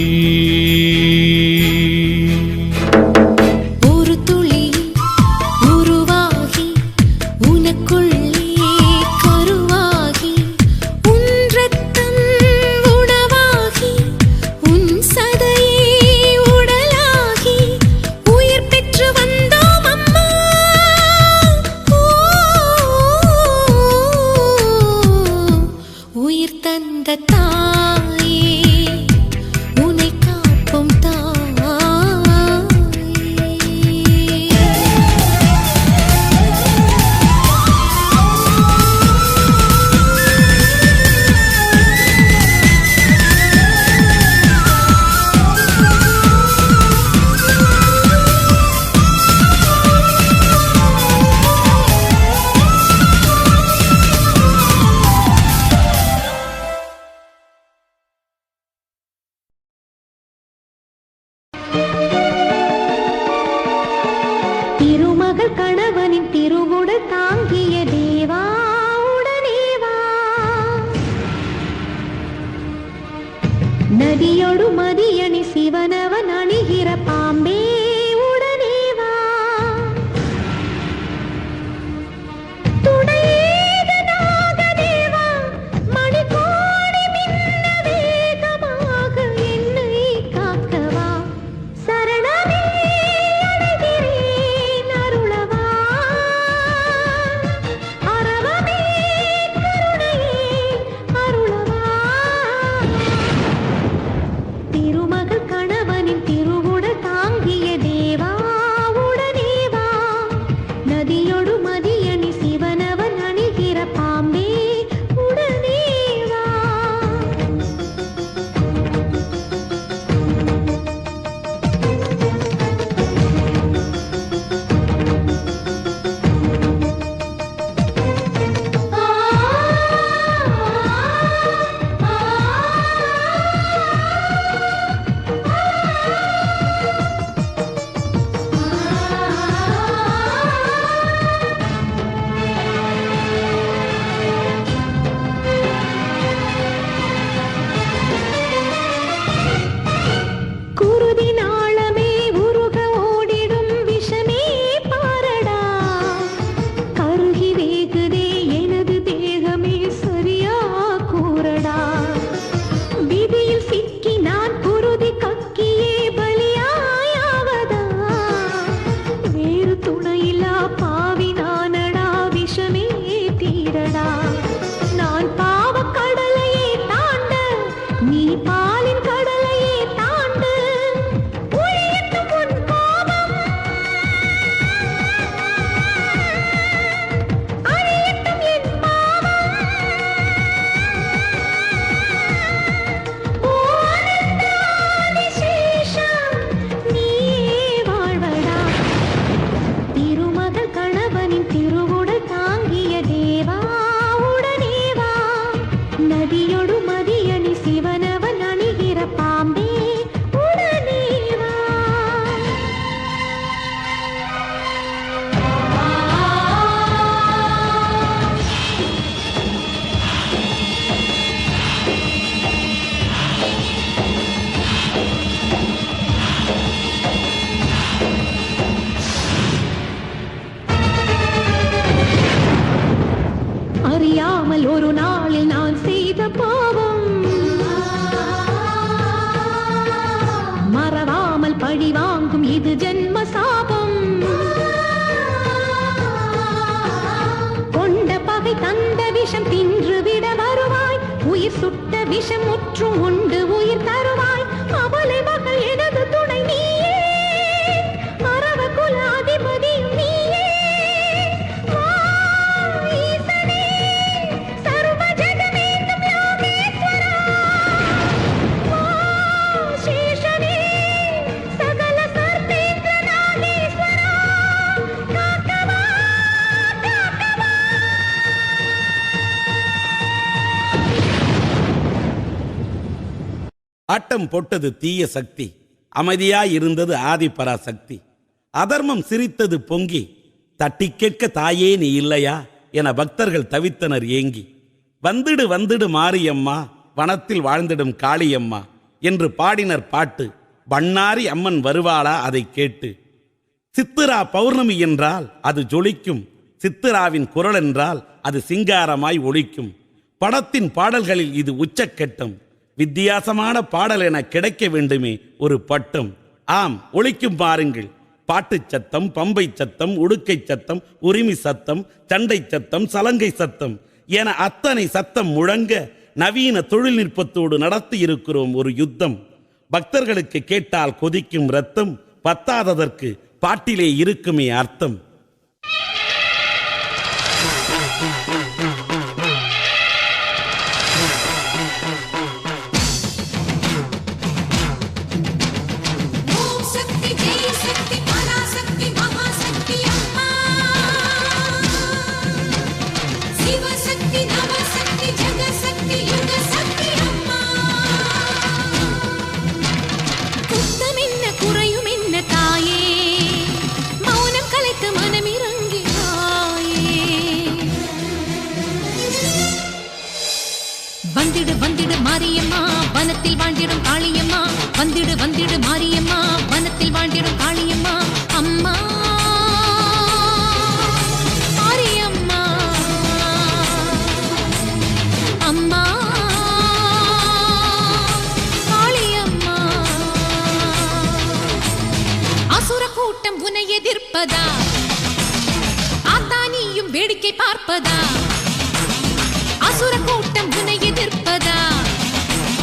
ஒரு துளி உருவாகி உனக்குள்ளே கருவாகி உன் ரத்தம் உணவாகி உன் சதையே உடலாகி உயிர் பெற்று வந்தோம் அம்மா. உயிர் தந்த தாயே உன்னை காப்போம் திருமகள் கணவனின் திருவுடல் தாங்கிய தேவா உடனே வா. நதியோடு மதியணி சிவனவன் அணிகிற பாம்பே உடனே வா. துணையேக நாகதேவா மணிக்கோடி மின்ன வேகமாக என்னை காக்கவா. சரணமே அடைகிறேன் அருளவா. அரவமே கருணையே அருளவா. திருமகள் கணவனின் திருவுடல் தாங்கிய தேவா உடனே வா. நதியொடு மதியணி சிவனவன் அணிகிற பாம்பே உடனே வா. குருதி நாளமே உருக ஓடிடும் விஷமே பாரடா. கருகி வேகுதே எனது தேகமே சரியா கூறடா. விதியில் சிக்கி நான் குருதி கக்கியே பலியாயாவதா. வேறு துணையில்லா பாவி நானடா விஷமே தீரடா. நான் பாவக் கடலையே தாண்ட நீ பாலின் கடலையே தாண்டு. ஒழியட்டும் உன் கோபம் அழியட்டும் என் பாவம். ஓ ஆனந்தாதிசேஷம் நீயே வாழ்வடா. திருமகள் கணவனின் திருவுடல் தாங்கிய தேவா உடனே வா. நதியொடு மதியணி சிவனவன் அணிகிற பாம்பே உடனே வா. அறியாமல் ஒரு நாளில் நான் செய்த பாவம் மறவாமல் பழி வாங்கும் இது ஜென்ம சாபம். கொண்ட பகை தந்த விஷம் தின்று விட வருவாய். உயிர் சுட்ட விஷம் முற்றும் உண்டு உயிர் தருவாய். அவளை மகள் எனது துணை நீயே. அரவ குல அதிபதியும் நீயே. வா ஈசனே சர்வ ஜெகமேந்தும் யோகேஸ்வரா. வா சேஷனே சகல சர்வேந்திர நாகேஸ்வரா. காக்கவா காக்கவா. ஆட்டம் போட்டது தீய சக்தி, அமைதியாயிருந்தது ஆதிபராசக்தி. அதர்மம் சிரித்தது பொங்கி, தட்டி கேட்க தாயே நீ இல்லையா, என பக்தர்கள் தவித்தனர் ஏங்கி. வந்துடு வந்துடு மாரியம்மா, வனத்தில் வாழ்ந்திடும் காளியம்மா என்று பாடினர் பாட்டு. பண்ணாரி அம்மன் வருவாளா அதை கேட்டு. சித்திரா பௌர்ணமி என்றால் அது ஜொலிக்கும், சித்திராவின் குரல் என்றால் அது சிங்காரமாய் ஒலிக்கும். படத்தின் பாடல்களில் இது உச்சக்கட்டம். வித்தியாசமான பாடல் என கிடைக்க வேண்டுமே ஒரு பட்டம். ஆம், ஒலிக்கும் பாருங்கள். பாட்டுச் சத்தம், பம்பை சத்தம், உடுக்கை சத்தம், உரிமை சத்தம், சண்டை சத்தம், சலங்கை சத்தம் என அத்தனை சத்தம் முழங்க நவீன தொழில்நுட்பத்தோடு நடத்தி இருக்கிறோம் ஒரு யுத்தம். பக்தர்களுக்கு கேட்டால் கொதிக்கும் ரத்தம், பத்தாததற்கு பாட்டிலே இருக்குமே அர்த்தம். வந்திடு வந்திடு மாரியம்மா, வனத்தில் வாழ்ந்திடும் காளியம்மா. வந்திடு வந்திடு மாரியம்மா, வனத்தில் வாழ்ந்திடும் காளியம்மா. அம்மா மாரியம்மா, அம்மா காளியம்மா. அசுர கூட்டம் உன்னை எதிர்ப்பதா, ஆத்தானியும் வேடிக்கை பார்ப்பதா? அசுர கூட்டம் உன்னை எதிர்ப்பதா,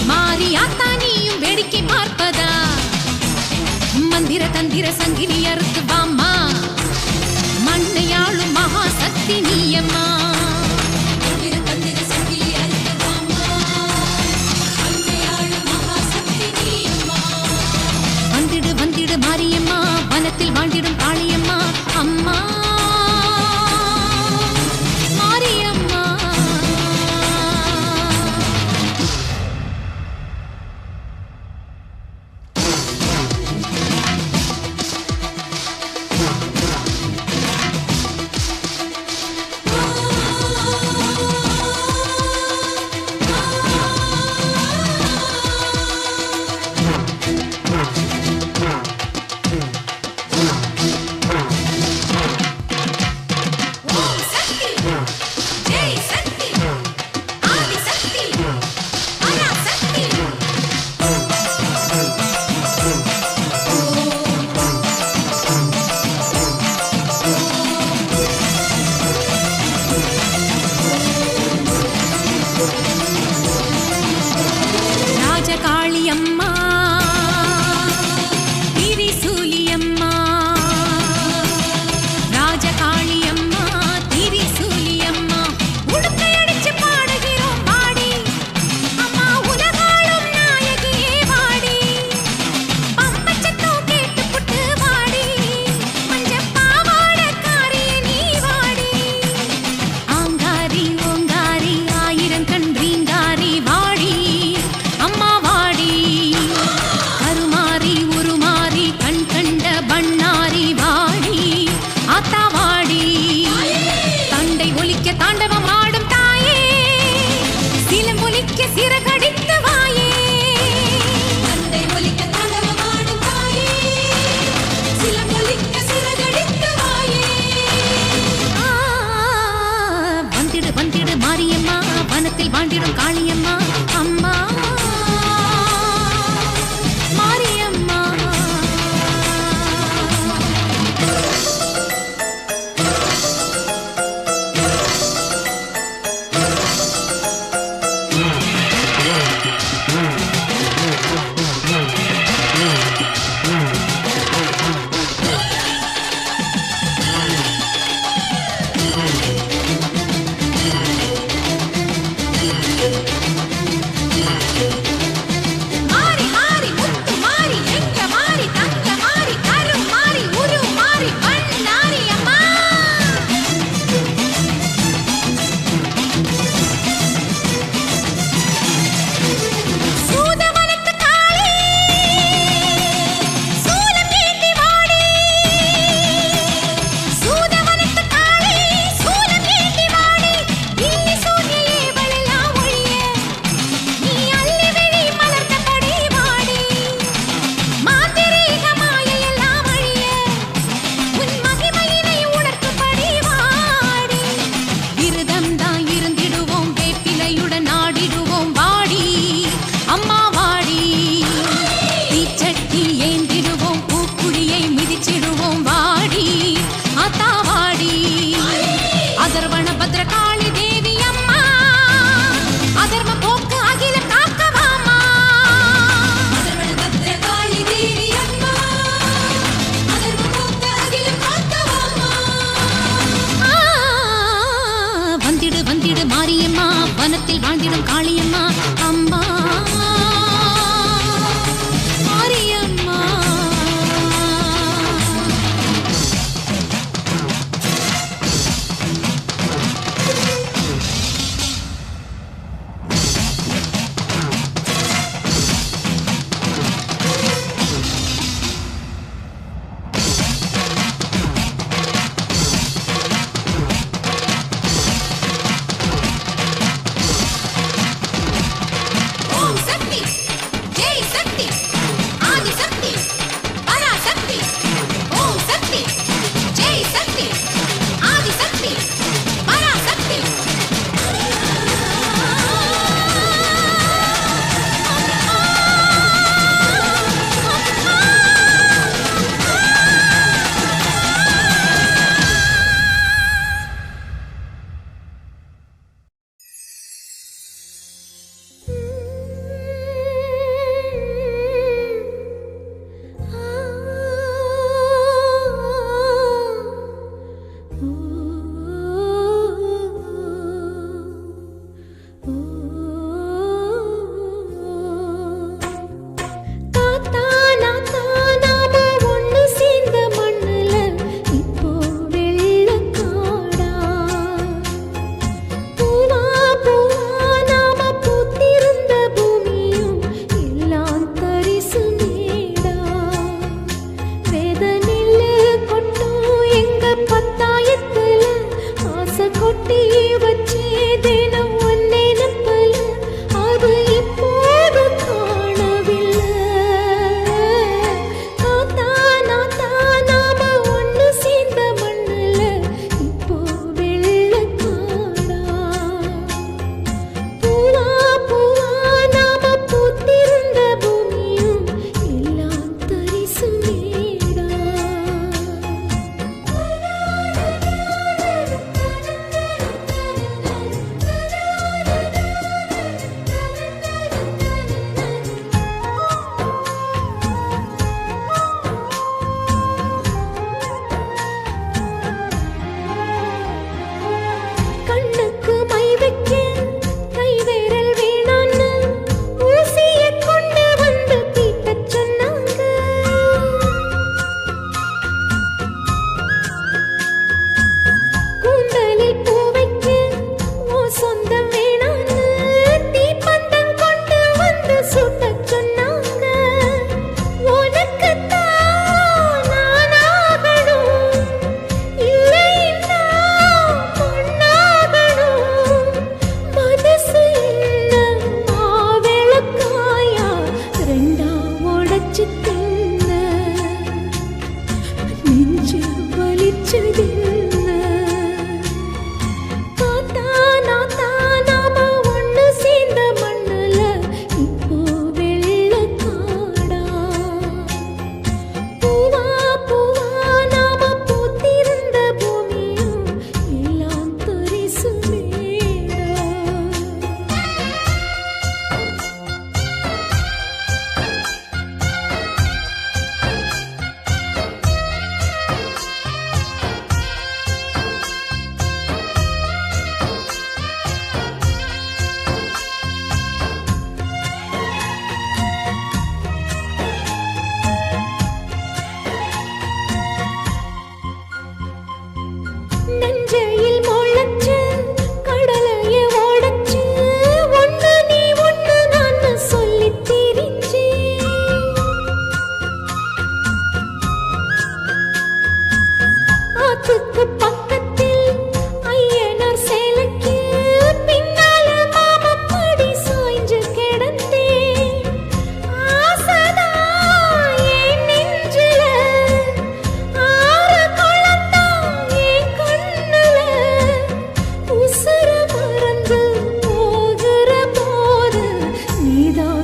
மாறி ஆத்தானியும் வேடிக்கை பார்ப்பதா? மந்திர தந்திர சங்கிலி அறுத்து வாம்மா, மண்ணையாளும் மகா சக்தி நீயம்மா. மந்திர தந்திர சங்கிலி அறுத்து வாம்மா, மண்ணையாளும் மகா சக்தி நீயம்மா. வந்திடு வந்திடு மாரியம்மா, வனத்தில் வாழ்ந்திடும் காளியம்மா. அம்மா ராஜகாளியம்மா, திரிசூலியம்மா. ராஜகாளியம்மா, திரிசூலியம்மா. உடுக்கை அடிச்சு பாடுகிறோம் பாடி, அம்மா உலகாளும் நாயகியே வாடி. பம்பச்சத்தம் கேட்டு புட்டு வாடி, மஞ்ச பாவாடக்காரியே நீ வாடி. ஆங்காரி ஓங்காரி, ஆயிரம் கண் ரீங்காரி வாடி, அம்மா வாடி.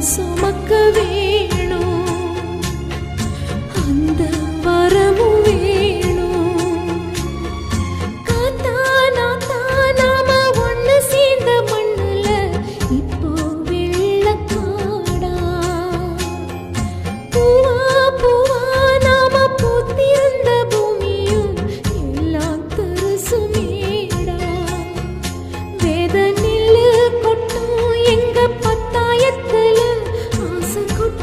சுமக்க வேணும் அந்த வரமும் வேணும் காத்தா நாத்தா நாம ஒண்ணு சேர்ந்த மண்ணுல இப்போ வெள்ளக்காடா பூவா பூவா நாம பூத்திருந்த பூமியும் எல்லாம் தரிசுமேடா வேத நெல்லு கொட்டும் எங்க பத்தாயத்துல ஆசை கொட்டும்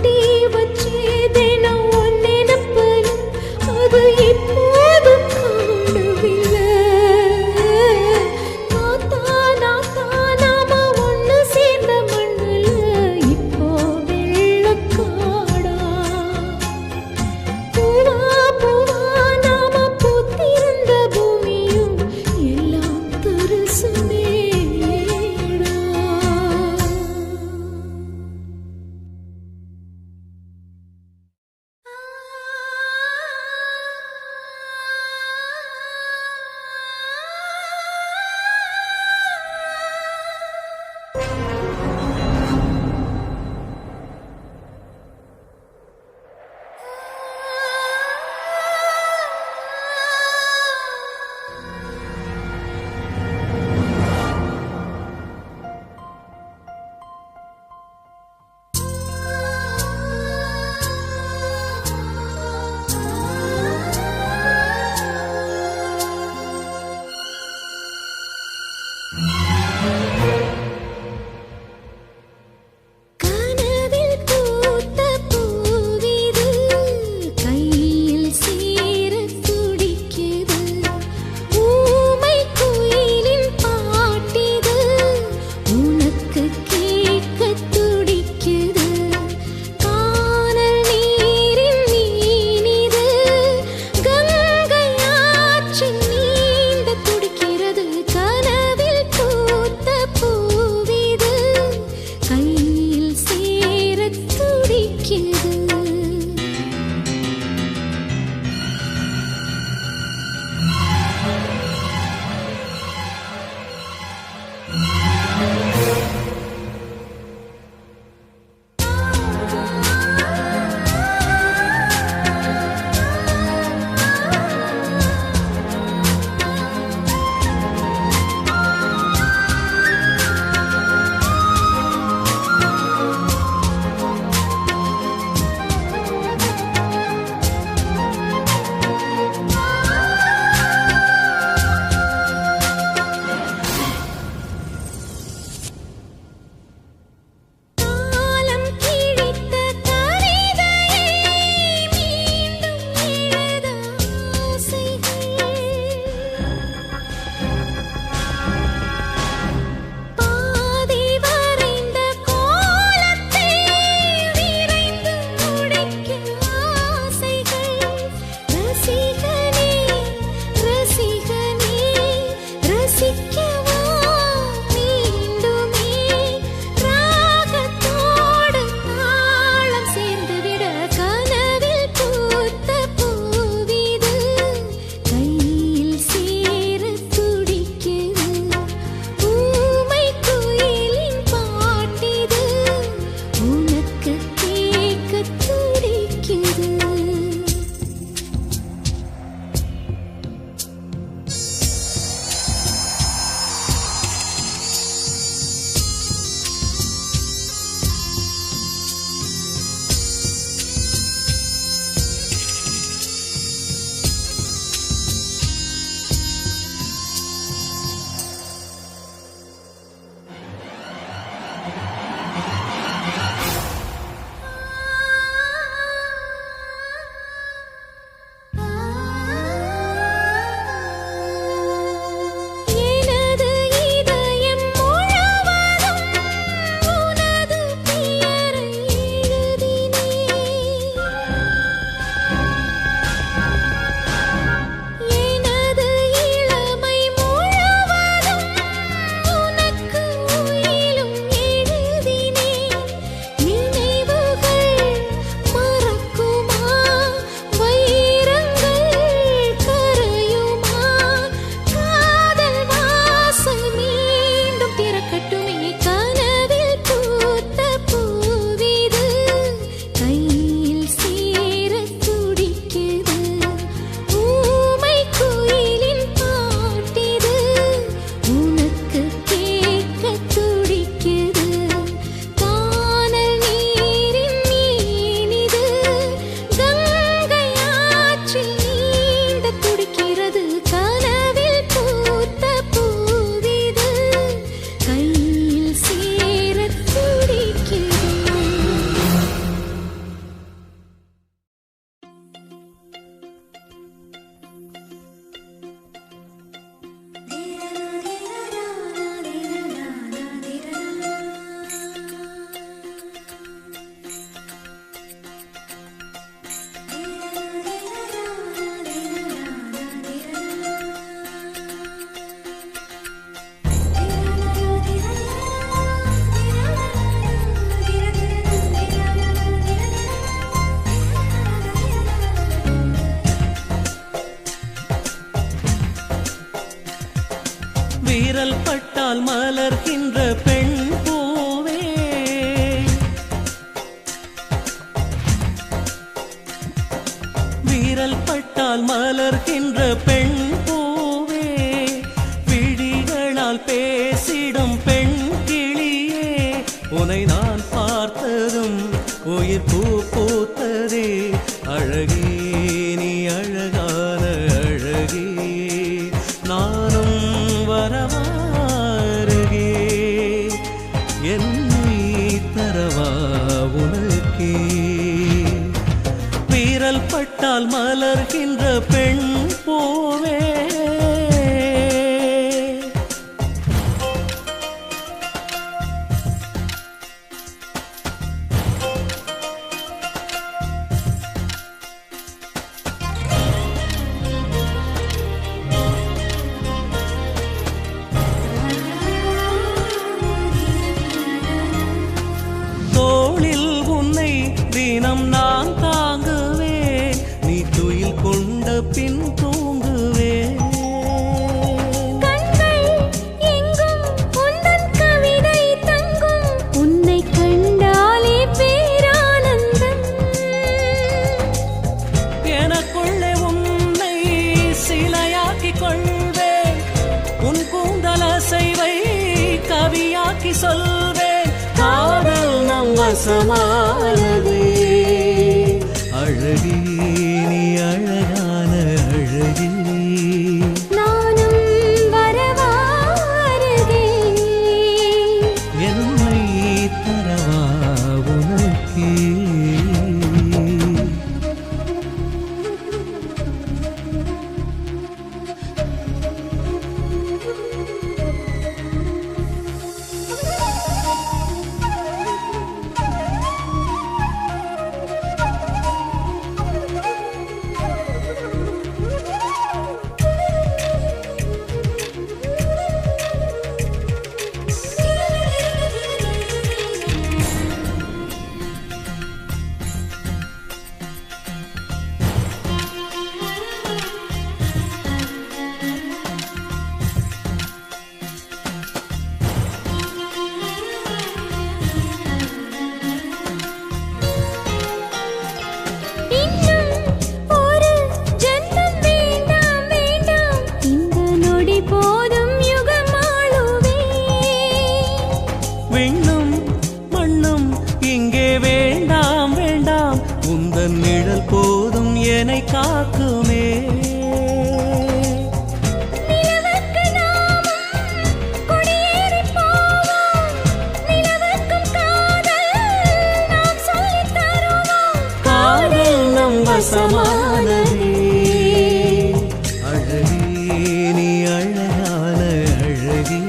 வீரல் பட்டால் மலர்கின்ற பெண் பூவே, விழிகளால் பேசிடும் பெண் கிளியே, உனை நான் பார்த்ததும் உயிர் பூ பூத்ததே. அழகே நீ அழகான அழகே, நானும் வரவாருகே, என்னை தரவா உனக்கே. வீரல் பட்டால் மலர்கின்ற பெண் பூவே. தோளில் உன்னை தினம் நான் தாங்குவேன், நீ துயில் கொண்ட பின் தூங்குவேன். கண்கள் எங்கும் உந்தன் கவிதை தங்கும், உன்னை கண்டாலே பேரானந்தம். எனக்குள்ளே உன்னை சிலையாக்கிக் கொள்வேன், உன் கூந்தல் அசைவை கவியாக்கி சொல்வேன். காதல் நம் வசமானதே. அழகே நீ அழகான அழகே, நானும் வரவாருகே, என்னை தரவா உனக்கே. இன்னும் ஒரு ஜென்மம் வேண்டாம் வேண்டாம், இந்த நொடி போதும் யுகம் ஆளுவேன். விண்ணும் மண்ணும் இங்கே வேண்டாம் வேண்டாம், உந்தன் நிழல் போதும் என்னை காக்குமே. நிலவுக்கு நாமும் குடியேறிப் போவோம், நிலவுக்கும் காதல் நாம் சொல்லித் தருவோம். காதல் நம் வசமானதே. அழகே நீ அழகான அழகே,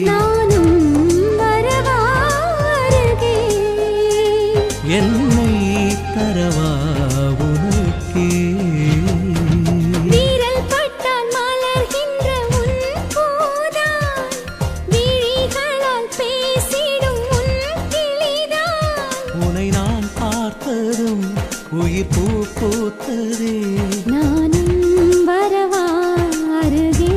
நானும் வரவாருகே, என்னை தரவா உனக்கே. வீரல் பட்டால் மலர்கின்ற உன் பூதான், விழிகளால் பேசிடும் உன் கிளிதான். உனை நான் பார்த்ததும் உயிர் பூ பூத்ததே. நானும் வரவாருகே,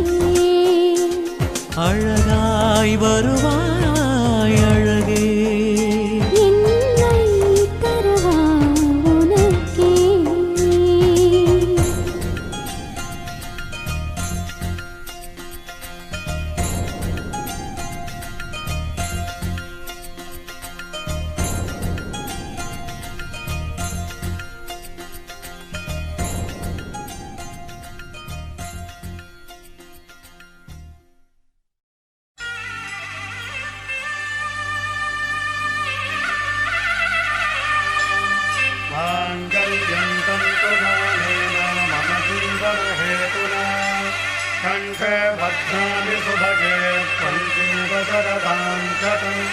அழகாய் வருவாய் அழகே, என்னை தரவா உனக்கே. माङ्गल्यं तन्तुमानेन मम जीवनहेतुना कण्ठे बध्नामि सुभगे त्वं जीव शरदां शतम्।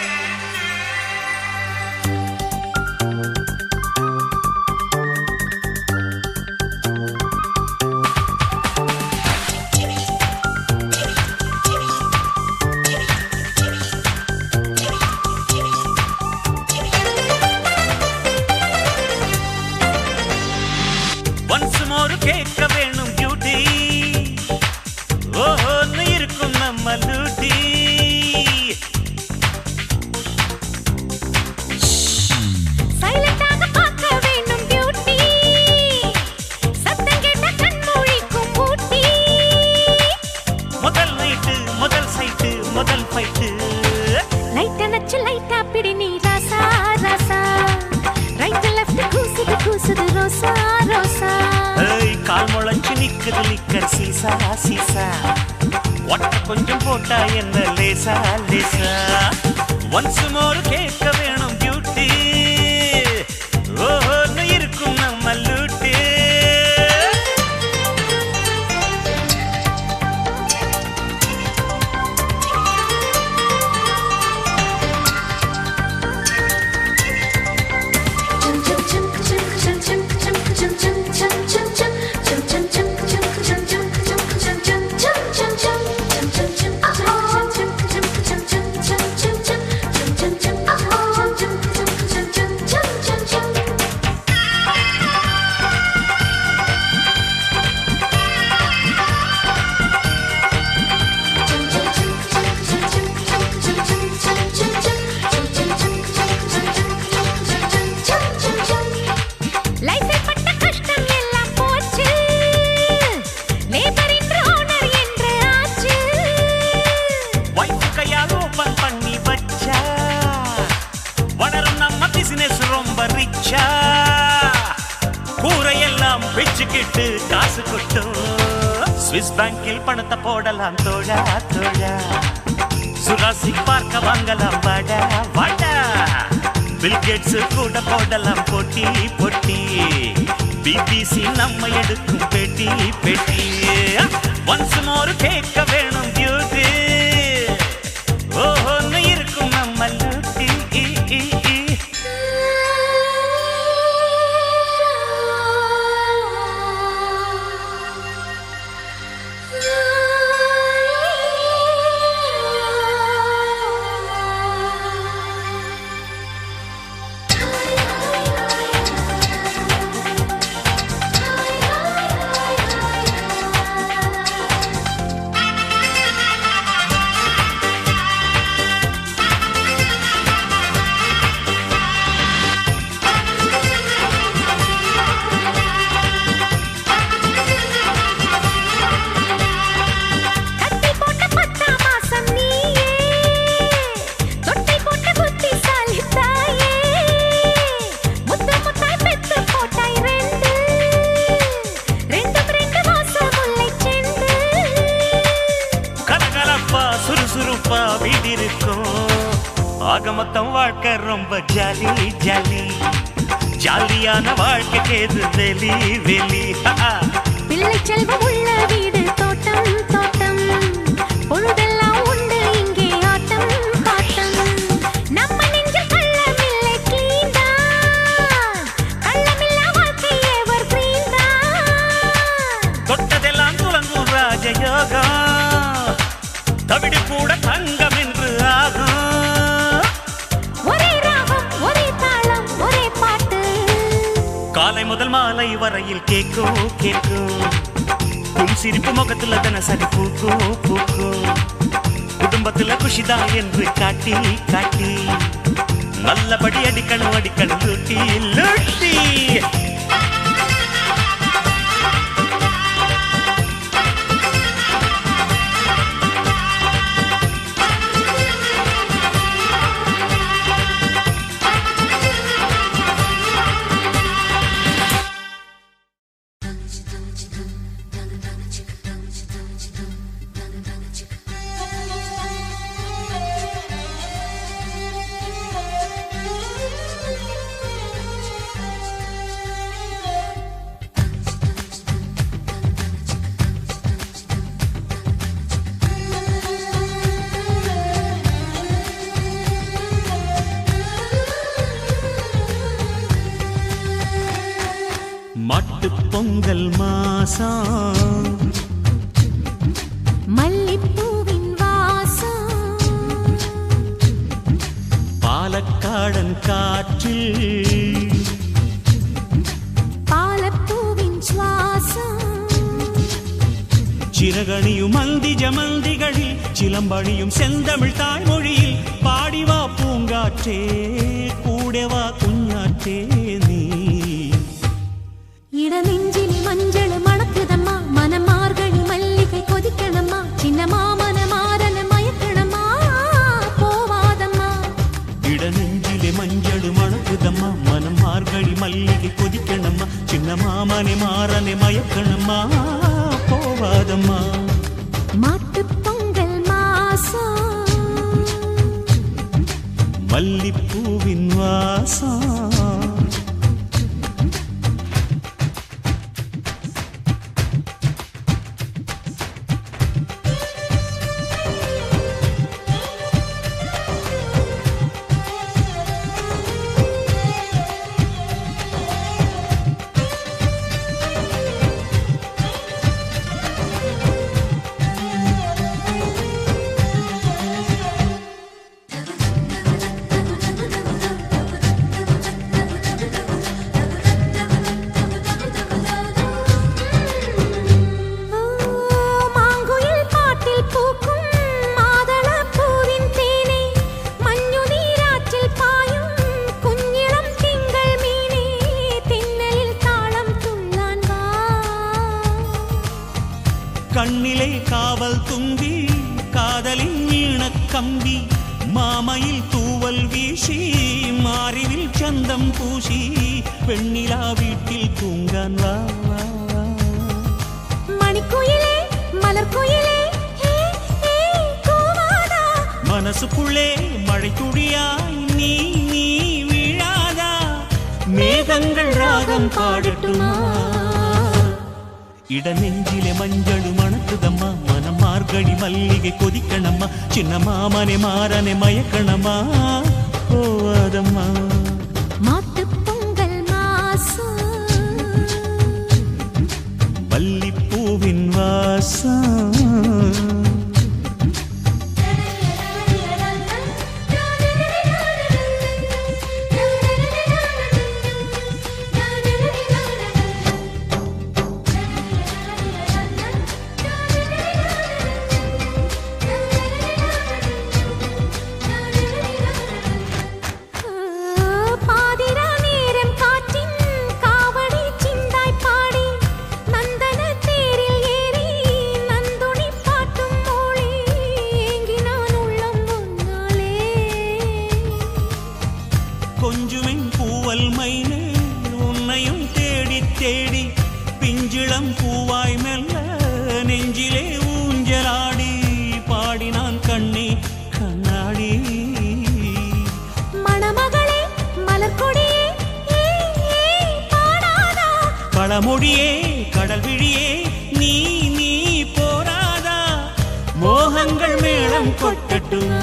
ஒன்ஸ் மோர் கேட்க வேணும் பியூட்டி, ஓஹோன்னு இருக்கும் நம்ம லூட்டி. என் சீசா சீசா ஒட்ட கொஞ்சம் போட்டா என்ன லேசா லேசா ஒன்ஸ் மோர் கேட்க வேணும் பியூட்டி ஓஹோன்னு இருக்கும் நம்ம லூட்டி காசு கொட்டும் ஸ்விஸ் பேங்கில் பணத்தை போடலாம் தோழா தோழா சுராசிக் பார்க்க வாங்கலாம் வாடா வாடா பில்கேட்ஸ் கூட போடலாம் போட்டி போட்டி பிபிசி நம்ம எடுக்கும் பேட்டி பேட்டி ஒன்ஸ் மோர் கேட்க வேணும் பியூட்டி ஓஹோன்னு இருக்கும் நம்ம லூட்டி ஆகமொத்தம் வாழ்க்கை ரொம்ப ஜாலி ஜாலி ஜாலியான வாழ்க்கைக்கு எது வெளி வெளி பிள்ளை செல்வம் உள்ள வீடு தோட்டம் தோட்டம் பொழுதெல்லாம் உண்டு இங்கே ஆட்டம் பாட்டம் நம்ம நெஞ்சில் கள்ளமில்லை கிளீன் தான் கள்ளமில்லா வாழ்க்கை எவர் கிளீன் தான் தொட்டதெல்லாம் துலங்கும் ராஜயோகம் தவிடு கூட தங்கம் என்று ஆகும் காலை முதல் மாலை வரையில் கேட்கும் கேட்கும் உன் சிரிப்பு முகத்துல தினசரி பூக்கும் பூக்கும் குடும்பத்துல குஷிதான் என்று காட்டி காட்டி நல்லபடி அடிக்கணும் அடிக்கணும் லூட்டி லூட்டி பொங்கல் மாசம் மல்லிப்பூவின் வாசம் பாலக்காடன் காற்றில் பாலப்பூவின் சுவாசம் சிறகணியும் மந்தி ஜமந்திகளில் சிலம்பணியும் செந்தமிழ் தாய்மொழியில் பாடிவா பூங்காற்றே கூடவா குஞ்சாற்றே நீ இடநெஞ்சில் மஞ்சள் மணக்குதம்மா மனமார்கழி மல்லிகை கொதிக்கணம்மா சின்னமா மனமாறன மயக்கணம்மா போவாதம்மா இடநெஞ்சிலே மஞ்சள் மணக்குதம்மா மனமார்கழி மல்லிகை கொதிக்கணம்மா சின்னமா மனமாறன மயக்கணம்மா போவாதம்மா. மாட்டுப் பொங்கல் மாசம் மல்லிப்பூவின் வாசம் மாங்குயில் பாட்டில் பூக்கும் மாதளப் பூவின் தேனே மஞ்சு நீராற்றில் பாயும் குஞ்சிளம் திங்கள் மீனே திண்ணலில் தாளம் துள்ளான் வா கண்ணிலே காவல் தும்பி காதலின் ஈணக் கம்பி மாமையில் தூவல் வீசி மாறிவில் சந்தம் பூசி பெண்ணிலா வீட்டில் தூங்கான் வா. மணிக்குயிலே மலர்க்குயிலே ஹே ஹே கூவாதா மனசுக்குள்ளே மழை துளியாய் நீ நீ விழாதா. மேகங்கள் ராகம் பாடட்டுமா. இடநெஞ்சிலே மஞ்சள் மணக்குதம்மா. மனம் மார்கழி மல்லிகை கொதிக்கணம்மா. சின்ன மாமனே மாறனே மயக்கணம்மா. போவாதம்மா. மாட்டுப் பொங்கல் மாசம் மல்லிப்பூவின் வாசம் பாதிரா நேரம் காற்றின் காவடி சிந்தாய் பாடி நந்தன தேரில் ஏறி நந்துணி பாட்டும் மொழி ஏங்கினான் உள்ளம் முன்னாலே. கொஞ்சுமென் பூவல் மைனே உன்னையும் தேடி தேடி பிஞ்சிளம் பூவாய் மெல்ல நெஞ்சிலே ஊஞ்சலாடி பாடினான் கண்ணே கண்ணாடி. மணமகளே மலர்கொடியே ஏ ஏ பாடாதா பழமொழியே கடல் விழியே நீ நீ போராதா. மோகங்கள் மேளம் கொட்டட்டுமா.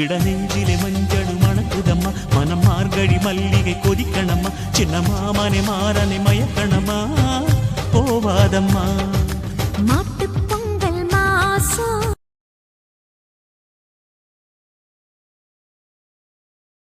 இடநெஞ்சிலே மஞ்சள் மணக்குதம்மா. மனம் மார்கழி மல்லிகை கொதிக்கணம்மா. சின்ன மாமனே மாறனே மயக்கணம்மா. போவாதம்மா. மாட்டு